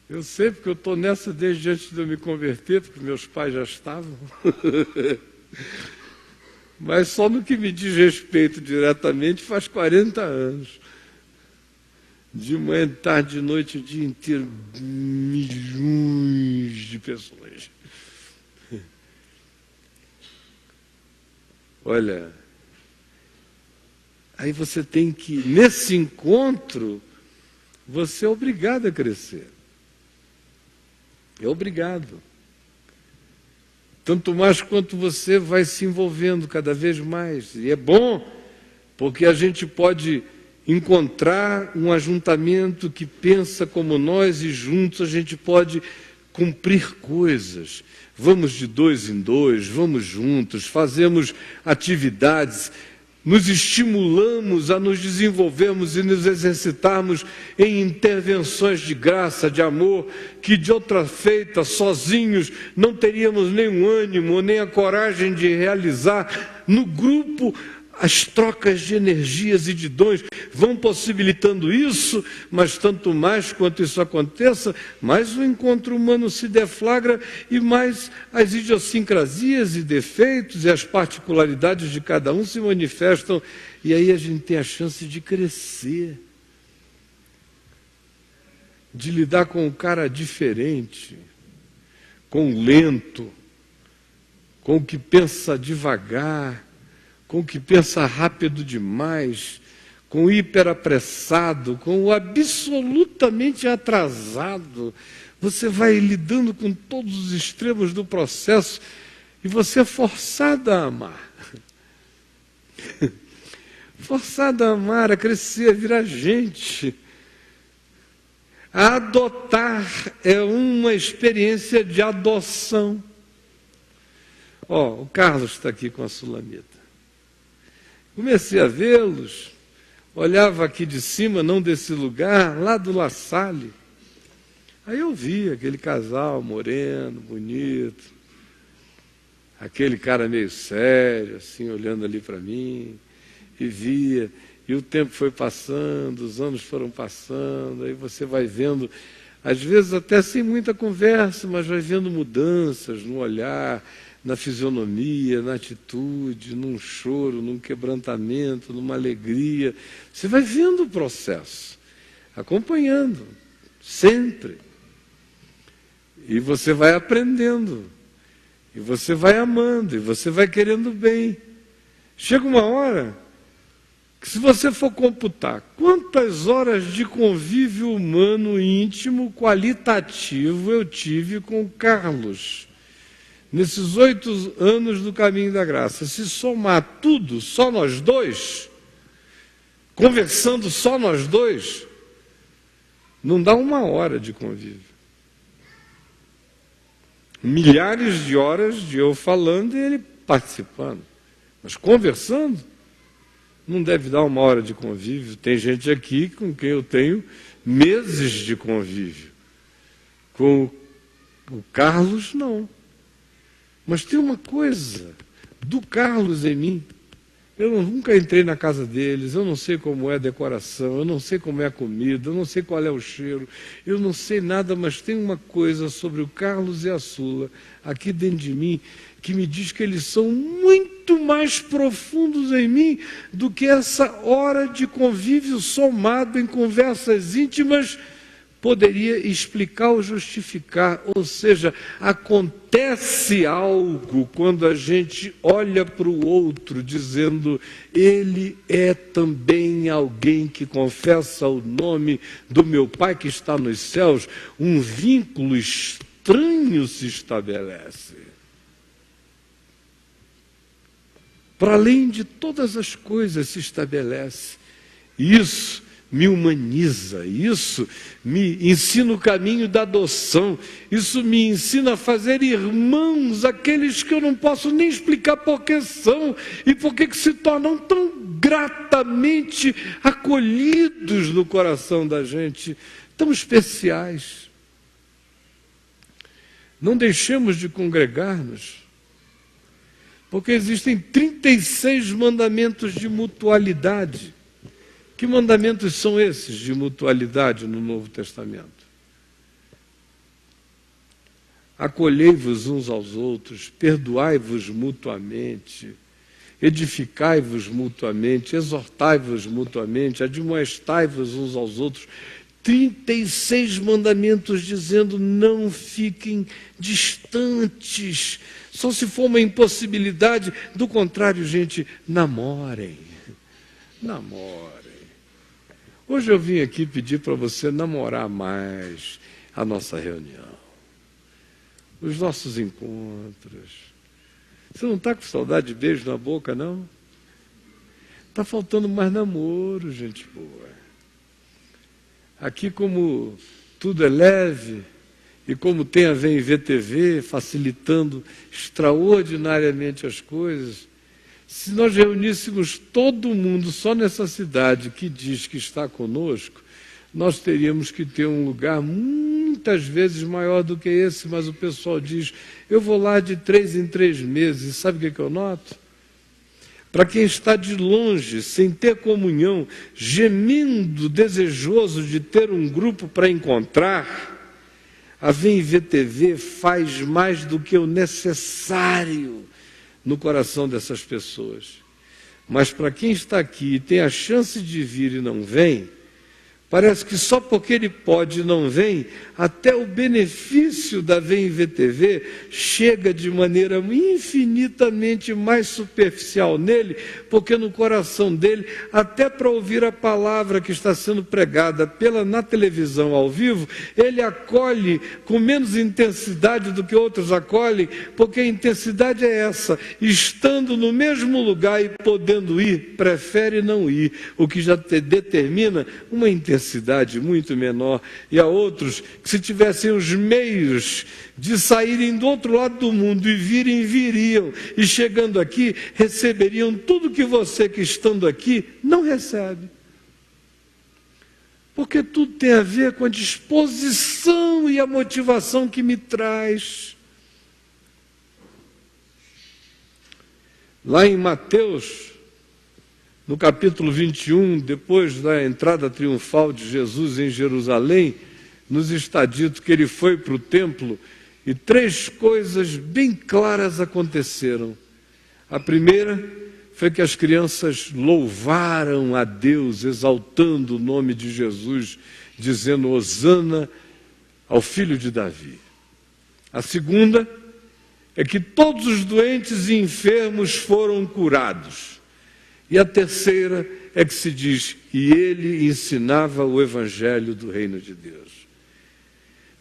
Eu sei porque eu estou nessa desde antes de eu me converter, porque meus pais já estavam. Mas só no que me diz respeito diretamente faz 40 anos. De manhã, de tarde, de noite, o dia inteiro, milhões de pessoas. Olha, aí você tem que, nesse encontro, você é obrigado a crescer. É obrigado. Tanto mais quanto você vai se envolvendo cada vez mais. E é bom, porque a gente pode encontrar um ajuntamento que pensa como nós e juntos a gente pode cumprir coisas. Vamos de 2 em 2, vamos juntos, fazemos atividades, nos estimulamos a nos desenvolvermos e nos exercitarmos em intervenções de graça, de amor, que de outra feita, sozinhos, não teríamos nem o ânimo, nem a coragem de realizar. No grupo, as trocas de energias e de dons vão possibilitando isso, mas tanto mais quanto isso aconteça, mais o encontro humano se deflagra e mais as idiosincrasias e defeitos e as particularidades de cada um se manifestam, e aí a gente tem a chance de crescer, de lidar com um cara diferente, com o lento, com o que pensa devagar, com o que pensa rápido demais, com o hiperapressado, com o absolutamente atrasado. Você vai lidando com todos os extremos do processo e você é forçado a amar. Forçado a amar, a crescer, a virar gente. A adotar é uma experiência de adoção. O Carlos está aqui com a Sulamita. Comecei a vê-los, olhava aqui de cima, não desse lugar, lá do La Salle. Aí eu vi aquele casal moreno, bonito, aquele cara meio sério, assim, olhando ali para mim, e via, e o tempo foi passando, os anos foram passando, aí você vai vendo, às vezes até sem muita conversa, mas vai vendo mudanças no olhar, na fisionomia, na atitude, num choro, num quebrantamento, numa alegria. Você vai vendo o processo, acompanhando, sempre. E você vai aprendendo, e você vai amando, e você vai querendo bem. Chega uma hora que, se você for computar quantas horas de convívio humano íntimo, qualitativo eu tive com o Carlos, nesses 8 anos do Caminho da Graça, se somar tudo, só nós dois, conversando só nós dois, não dá 1 hora de convívio. milhares de horas de eu falando e ele participando. Mas conversando, não deve dar uma hora de convívio. Tem gente aqui com quem eu tenho meses de convívio. Com o Carlos, não. Mas tem uma coisa do Carlos em mim. Eu nunca entrei na casa deles, eu não sei como é a decoração, eu não sei como é a comida, eu não sei qual é o cheiro, eu não sei nada, mas tem uma coisa sobre o Carlos e a Sula, aqui dentro de mim, que me diz que eles são muito mais profundos em mim do que essa hora de convívio somado em conversas íntimas poderia explicar ou justificar. Ou seja, acontece algo quando a gente olha para o outro dizendo: ele é também alguém que confessa o nome do meu Pai que está nos céus. Um vínculo estranho se estabelece. Para além de todas as coisas se estabelece. Isso me humaniza, isso me ensina o caminho da adoção, isso me ensina a fazer irmãos, aqueles que eu não posso nem explicar por que são e por que se tornam tão gratamente acolhidos no coração da gente, tão especiais. Não deixemos de congregar-nos, porque existem 36 mandamentos de mutualidade. Que mandamentos são esses de mutualidade no Novo Testamento? Acolhei-vos uns aos outros, perdoai-vos mutuamente, edificai-vos mutuamente, exortai-vos mutuamente, admoestai-vos uns aos outros. 36 mandamentos dizendo: não fiquem distantes, só se for uma impossibilidade, do contrário, gente, namorem, namorem. Hoje eu vim aqui pedir para você namorar mais a nossa reunião, os nossos encontros. Você não está com saudade de beijo na boca, não? Está faltando mais namoro, gente boa. Aqui, como tudo é leve, e como tem a VMVTV facilitando extraordinariamente as coisas, se nós reuníssemos todo mundo só nessa cidade que diz que está conosco, nós teríamos que ter um lugar muitas vezes maior do que esse, mas o pessoal diz: eu vou lá de 3 em 3 meses. Sabe o que eu noto? Para quem está de longe, sem ter comunhão, gemendo, desejoso de ter um grupo para encontrar, a VMVTV faz mais do que o necessário no coração dessas pessoas. Mas para quem está aqui e tem a chance de vir e não vem, parece que só porque ele pode e não vem, até o benefício da VMVTV chega de maneira infinitamente mais superficial nele, porque no coração dele, até para ouvir a palavra que está sendo pregada na televisão ao vivo, ele acolhe com menos intensidade do que outros acolhem, porque a intensidade é essa: estando no mesmo lugar e podendo ir, prefere não ir, o que já determina uma intensidade muito menor. E há outros que, se tivessem os meios de saírem do outro lado do mundo e virem, viriam, e chegando aqui, receberiam tudo que você, que estando aqui, não recebe. Porque tudo tem a ver com a disposição e a motivação que me traz. Lá em Mateus, no capítulo 21, depois da entrada triunfal de Jesus em Jerusalém, nos está dito que ele foi para o templo e 3 coisas bem claras aconteceram. A primeira foi que as crianças louvaram a Deus, exaltando o nome de Jesus, dizendo: Hosana ao filho de Davi. A segunda é que todos os doentes e enfermos foram curados. E a terceira é que se diz: e ele ensinava o evangelho do reino de Deus.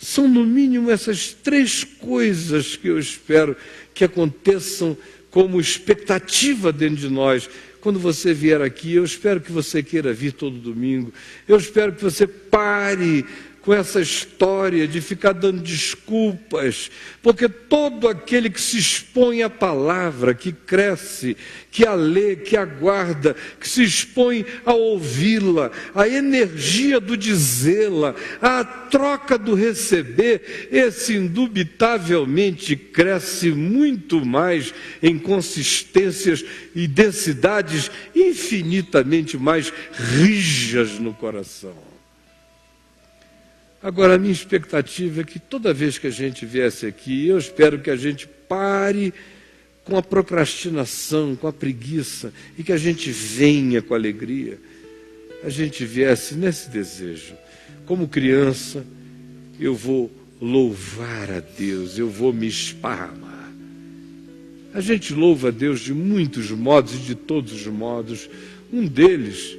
São no mínimo essas 3 coisas que eu espero que aconteçam como expectativa dentro de nós. Quando você vier aqui, eu espero que você queira vir todo domingo. Eu espero que você pare com essa história de ficar dando desculpas, porque todo aquele que se expõe à palavra, que cresce, que a lê, que aguarda, que se expõe a ouvi-la, a energia do dizê-la, a troca do receber, esse indubitavelmente cresce muito mais em consistências e densidades infinitamente mais rijas no coração. Agora, a minha expectativa é que toda vez que a gente viesse aqui, eu espero que a gente pare com a procrastinação, com a preguiça, e que a gente venha com alegria. A gente viesse nesse desejo. Como criança, eu vou louvar a Deus, eu vou me esparramar. A gente louva a Deus de muitos modos e de todos os modos. Um deles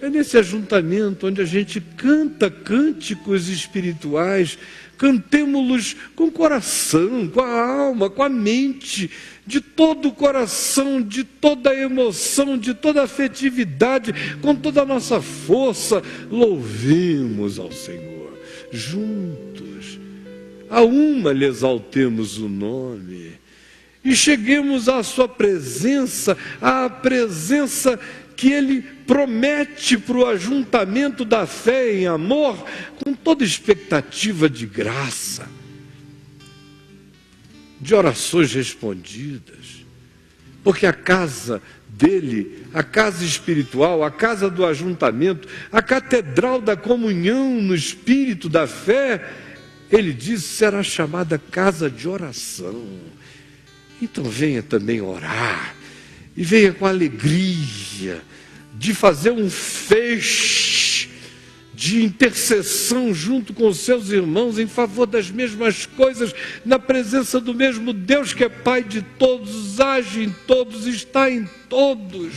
é nesse ajuntamento onde a gente canta cânticos espirituais, cantemo-los com o coração, com a alma, com a mente, de todo o coração, de toda a emoção, de toda a afetividade, com toda a nossa força, louvemos ao Senhor, juntos, a uma lhe exaltemos o nome, e cheguemos à sua presença, à presença que Ele promete para o ajuntamento da fé em amor, com toda expectativa de graça, de orações respondidas, porque a casa dele, a casa espiritual, a casa do ajuntamento, a catedral da comunhão no espírito da fé, ele diz, será chamada casa de oração. Então venha também orar, e venha com alegria, de fazer um feixe de intercessão junto com os seus irmãos em favor das mesmas coisas, na presença do mesmo Deus que é Pai de todos, age em todos, está em todos.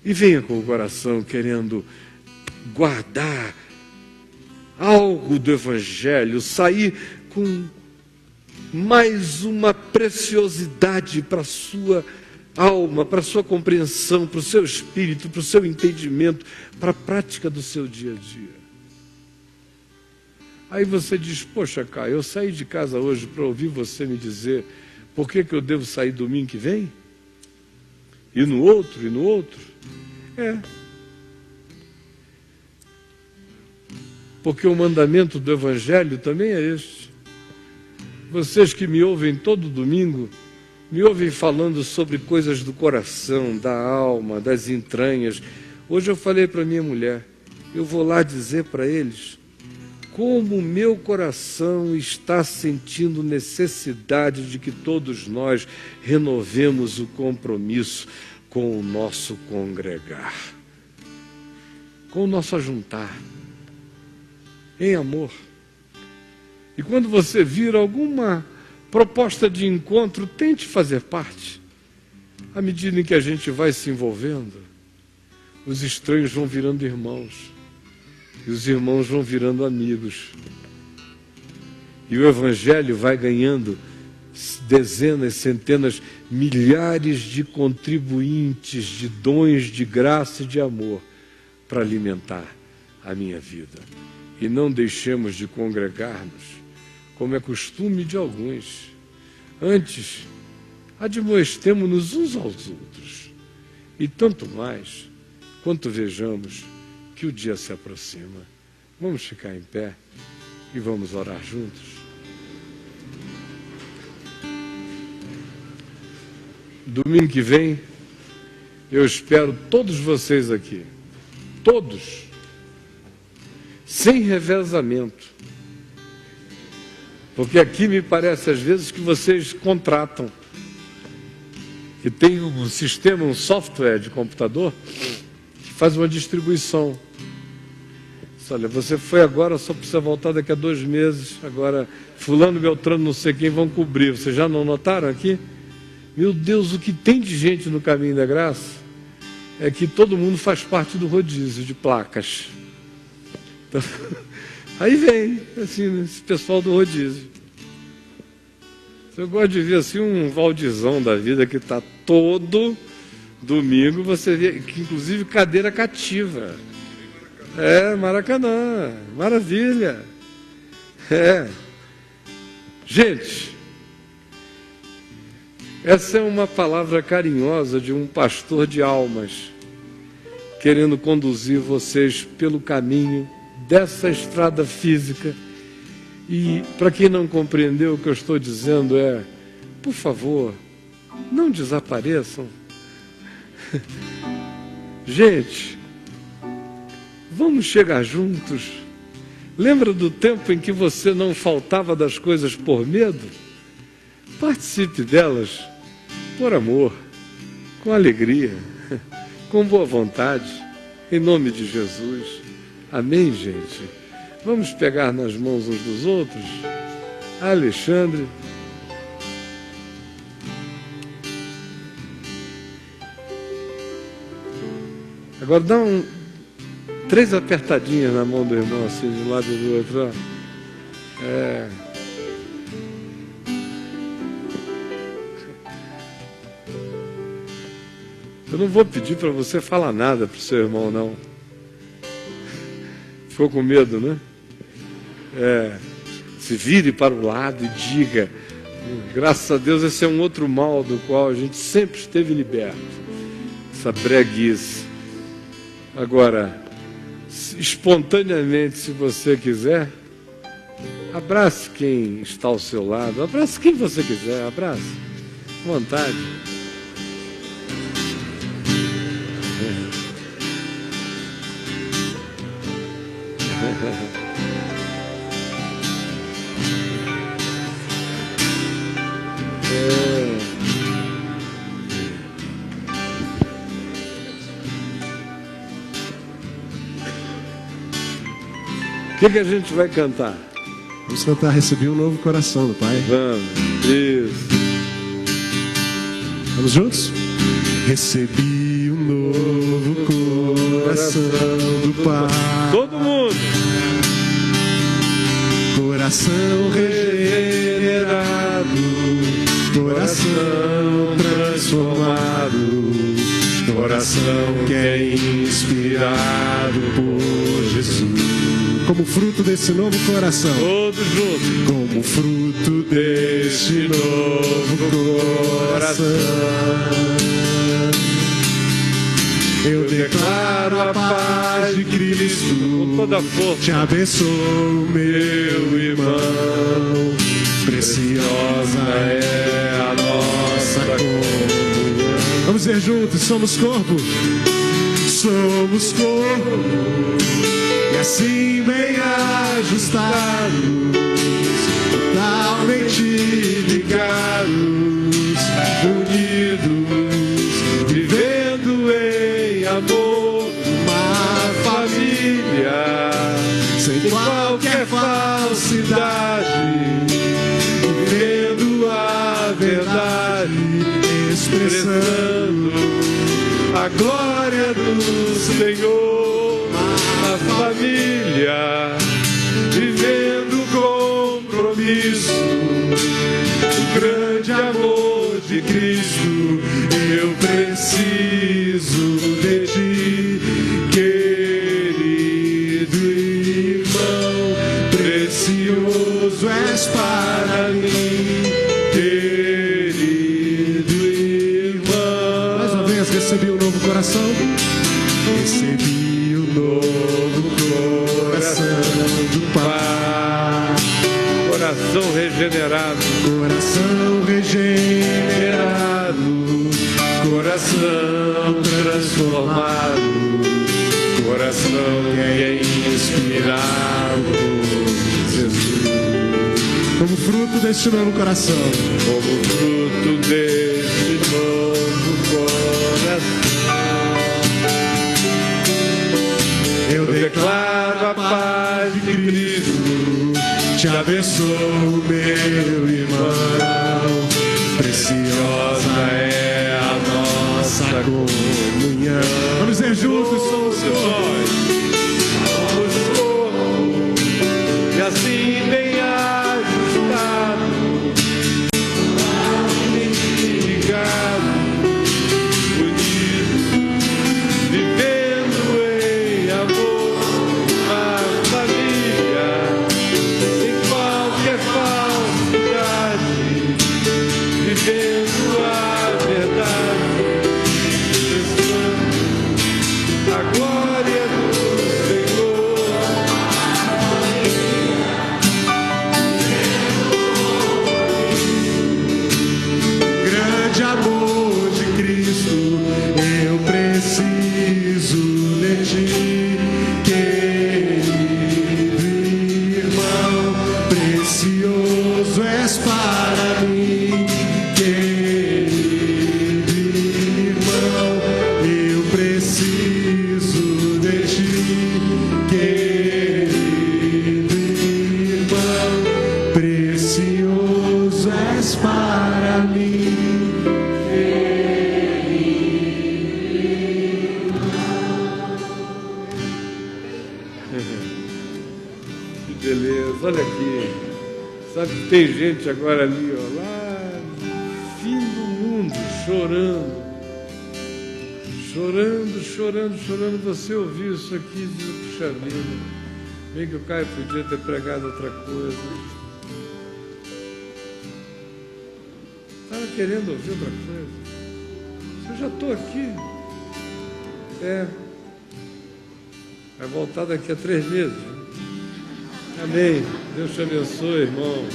E venha com o coração querendo guardar algo do Evangelho, sair com mais uma preciosidade para a sua alma, para a sua compreensão, para o seu espírito, para o seu entendimento, para a prática do seu dia a dia. Aí você diz, poxa, Caio, eu saí de casa hoje para ouvir você me dizer por que eu devo sair domingo que vem? E no outro, e no outro? Porque o mandamento do Evangelho também é este. Vocês que me ouvem todo domingo, me ouvem falando sobre coisas do coração, da alma, das entranhas. Hoje eu falei para minha mulher, eu vou lá dizer para eles como o meu coração está sentindo necessidade de que todos nós renovemos o compromisso com o nosso congregar, com o nosso ajuntar, em amor. E quando você vir alguma proposta de encontro, tente fazer parte. À medida em que a gente vai se envolvendo, os estranhos vão virando irmãos, e os irmãos vão virando amigos. E o Evangelho vai ganhando dezenas, centenas, milhares de contribuintes, de dons de graça e de amor para alimentar a minha vida. E não deixemos de congregar-nos, como é costume de alguns. Antes, admoestemo-nos uns aos outros, e tanto mais, quanto vejamos que o dia se aproxima. Vamos ficar em pé e vamos orar juntos. Domingo que vem, eu espero todos vocês aqui, todos, sem revezamento. Porque aqui me parece às vezes que vocês contratam, que tem um sistema, um software de computador, que faz uma distribuição. Olha, você foi agora, só precisa voltar daqui a 2 meses, agora fulano, beltrano, não sei quem vão cobrir. Vocês já não notaram aqui? Meu Deus, o que tem de gente no caminho da graça é que todo mundo faz parte do rodízio de placas. Então, aí vem, assim, esse pessoal do rodízio. Eu gosto de ver assim um Valdizão da vida que está todo domingo, você vê, que inclusive cadeira cativa. Maracanã, maravilha. Gente, essa é uma palavra carinhosa de um pastor de almas, querendo conduzir vocês pelo caminho dessa estrada física. E para quem não compreendeu, o que eu estou dizendo é, por favor, não desapareçam. Gente, vamos chegar juntos. Lembra do tempo em que você não faltava das coisas por medo? Participe delas por amor, com alegria, com boa vontade, em nome de Jesus. Amém, gente? Vamos pegar nas mãos uns dos outros. Alexandre. Agora dá 3 apertadinhas na mão do irmão, assim, de um lado e do outro. Ó. Eu não vou pedir para você falar nada para o seu irmão, não. Ficou com medo, né? Se vire para o lado e diga, graças a Deus, esse é um outro mal do qual a gente sempre esteve liberto. Essa breguice. Agora, espontaneamente, se você quiser, abrace quem está ao seu lado, abrace quem você quiser, abrace, à vontade. O que a gente vai cantar? Vamos cantar Recebi um Novo Coração do Pai. Vamos, isso. Vamos juntos? Recebi um novo coração do Pai. Todo mundo. Coração regenerado, coração transformado, coração que é inspirado por Jesus. Como fruto desse novo coração, todos juntos. Como fruto deste novo coração, eu declaro a paz de Cristo. Com toda a força. Te abençoo, meu irmão. Preciosa é a nossa comunhão. Vamos dizer juntos, somos corpo. Somos corpo. E assim bem ajustados, totalmente ligados, unidos, vivendo em amor, uma família, sem qualquer falsidade, vivendo a verdade, expressando a glória do Senhor. A família, vivendo compromisso, o grande amor de Cristo. Eu preciso de ti, querido irmão, precioso és para mim, querido irmão. Mais uma vez, recebi um novo coração. Recebi um novo coração do Pai. Coração regenerado. Coração regenerado. Coração transformado. Coração que é inspirado por Jesus. Como fruto deste novo coração. Como fruto deste novo coração. Eu declaro a paz de Cristo, te abençoo, meu irmão. Preciosa é a nossa comunhão. Vamos dizer juntos, somos nós. Somos corpo, e assim bem ajustado, ligado, unido, vivendo em amor, és para mim, querido irmão, eu preciso de ti, querido irmão, precioso és para mim. Beleza, olha aqui. Sabe que tem gente agora ali, ó, lá no fim do mundo, chorando. Você ouviu isso aqui e diz: puxa vida, bem que o Caio podia ter pregado outra coisa. Estava querendo ouvir outra coisa. Eu já estou aqui. Vai voltar daqui a 3 meses. Amém. Deus te abençoe, irmão.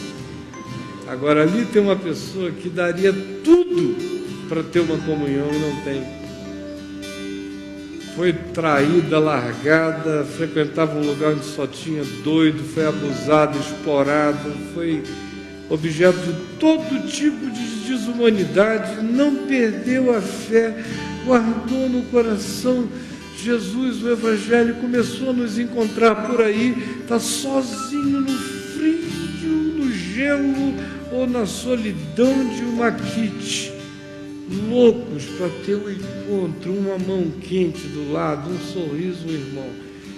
Agora, ali tem uma pessoa que daria tudo para ter uma comunhão e não tem. Foi traída, largada, frequentava um lugar onde só tinha doido, foi abusada, explorada, foi objeto de todo tipo de desumanidade, não perdeu a fé, guardou no coração Jesus, o Evangelho, começou a nos encontrar por aí, está sozinho no frio, no gelo ou na solidão de uma quite, loucos para ter um encontro, uma mão quente do lado, um sorriso, irmão.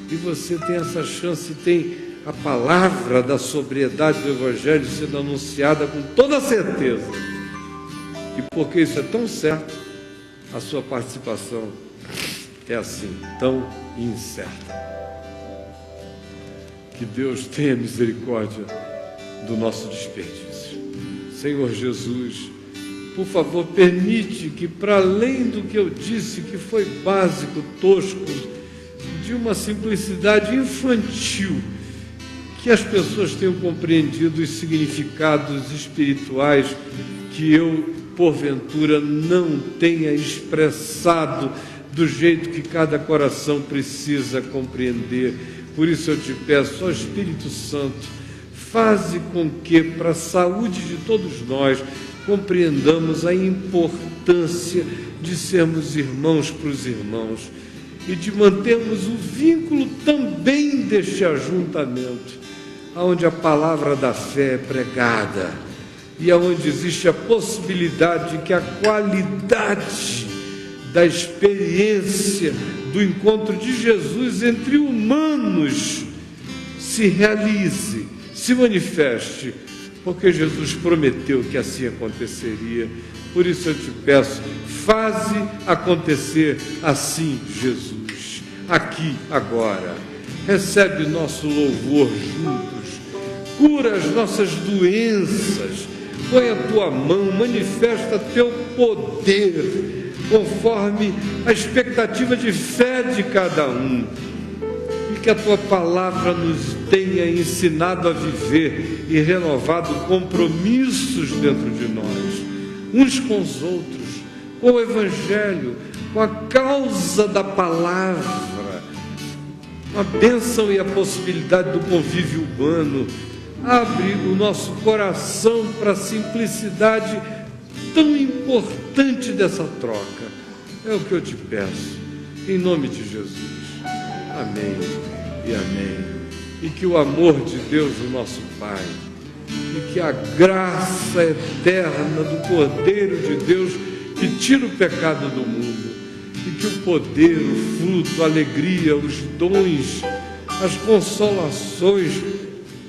E você tem essa chance, tem a palavra da sobriedade do Evangelho sendo anunciada com toda certeza. E porque isso é tão certo, a sua participação é assim, tão incerta. Que Deus tenha misericórdia do nosso desperdício. Senhor Jesus, por favor, permite que, para além do que eu disse, que foi básico, tosco, de uma simplicidade infantil, que as pessoas tenham compreendido os significados espirituais que eu, porventura, não tenha expressado do jeito que cada coração precisa compreender. Por isso eu te peço, ó Espírito Santo, faze com que, para a saúde de todos nós, compreendamos a importância de sermos irmãos para os irmãos e de mantermos o vínculo também deste ajuntamento, onde a palavra da fé é pregada e onde existe a possibilidade de que a qualidade da experiência do encontro de Jesus entre humanos se realize, se manifeste, porque Jesus prometeu que assim aconteceria. Por isso eu te peço, faze acontecer assim, Jesus, aqui, agora. Recebe nosso louvor juntos, cura as nossas doenças, põe a tua mão, manifesta teu poder, conforme a expectativa de fé de cada um, e que a tua palavra nos tenha ensinado a viver e renovado compromissos dentro de nós, uns com os outros, com o Evangelho, com a causa da palavra, a bênção e a possibilidade do convívio humano. Abre o nosso coração para a simplicidade tão importante dessa troca. É o que eu te peço, em nome de Jesus. Amém e amém. E que o amor de Deus, o nosso Pai, e que a graça eterna do Cordeiro de Deus, que tira o pecado do mundo, e que o poder, o fruto, a alegria, os dons, as consolações,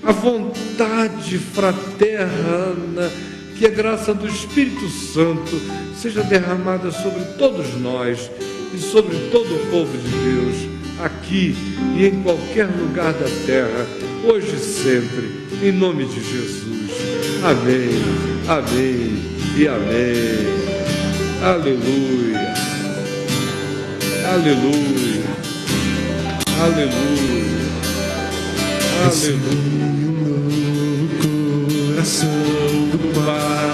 a vontade fraterna, que a graça do Espírito Santo seja derramada sobre todos nós e sobre todo o povo de Deus, aqui e em qualquer lugar da terra, hoje e sempre, em nome de Jesus. Amém, amém e amém. Aleluia, aleluia, aleluia, aleluia. Coração do Pai.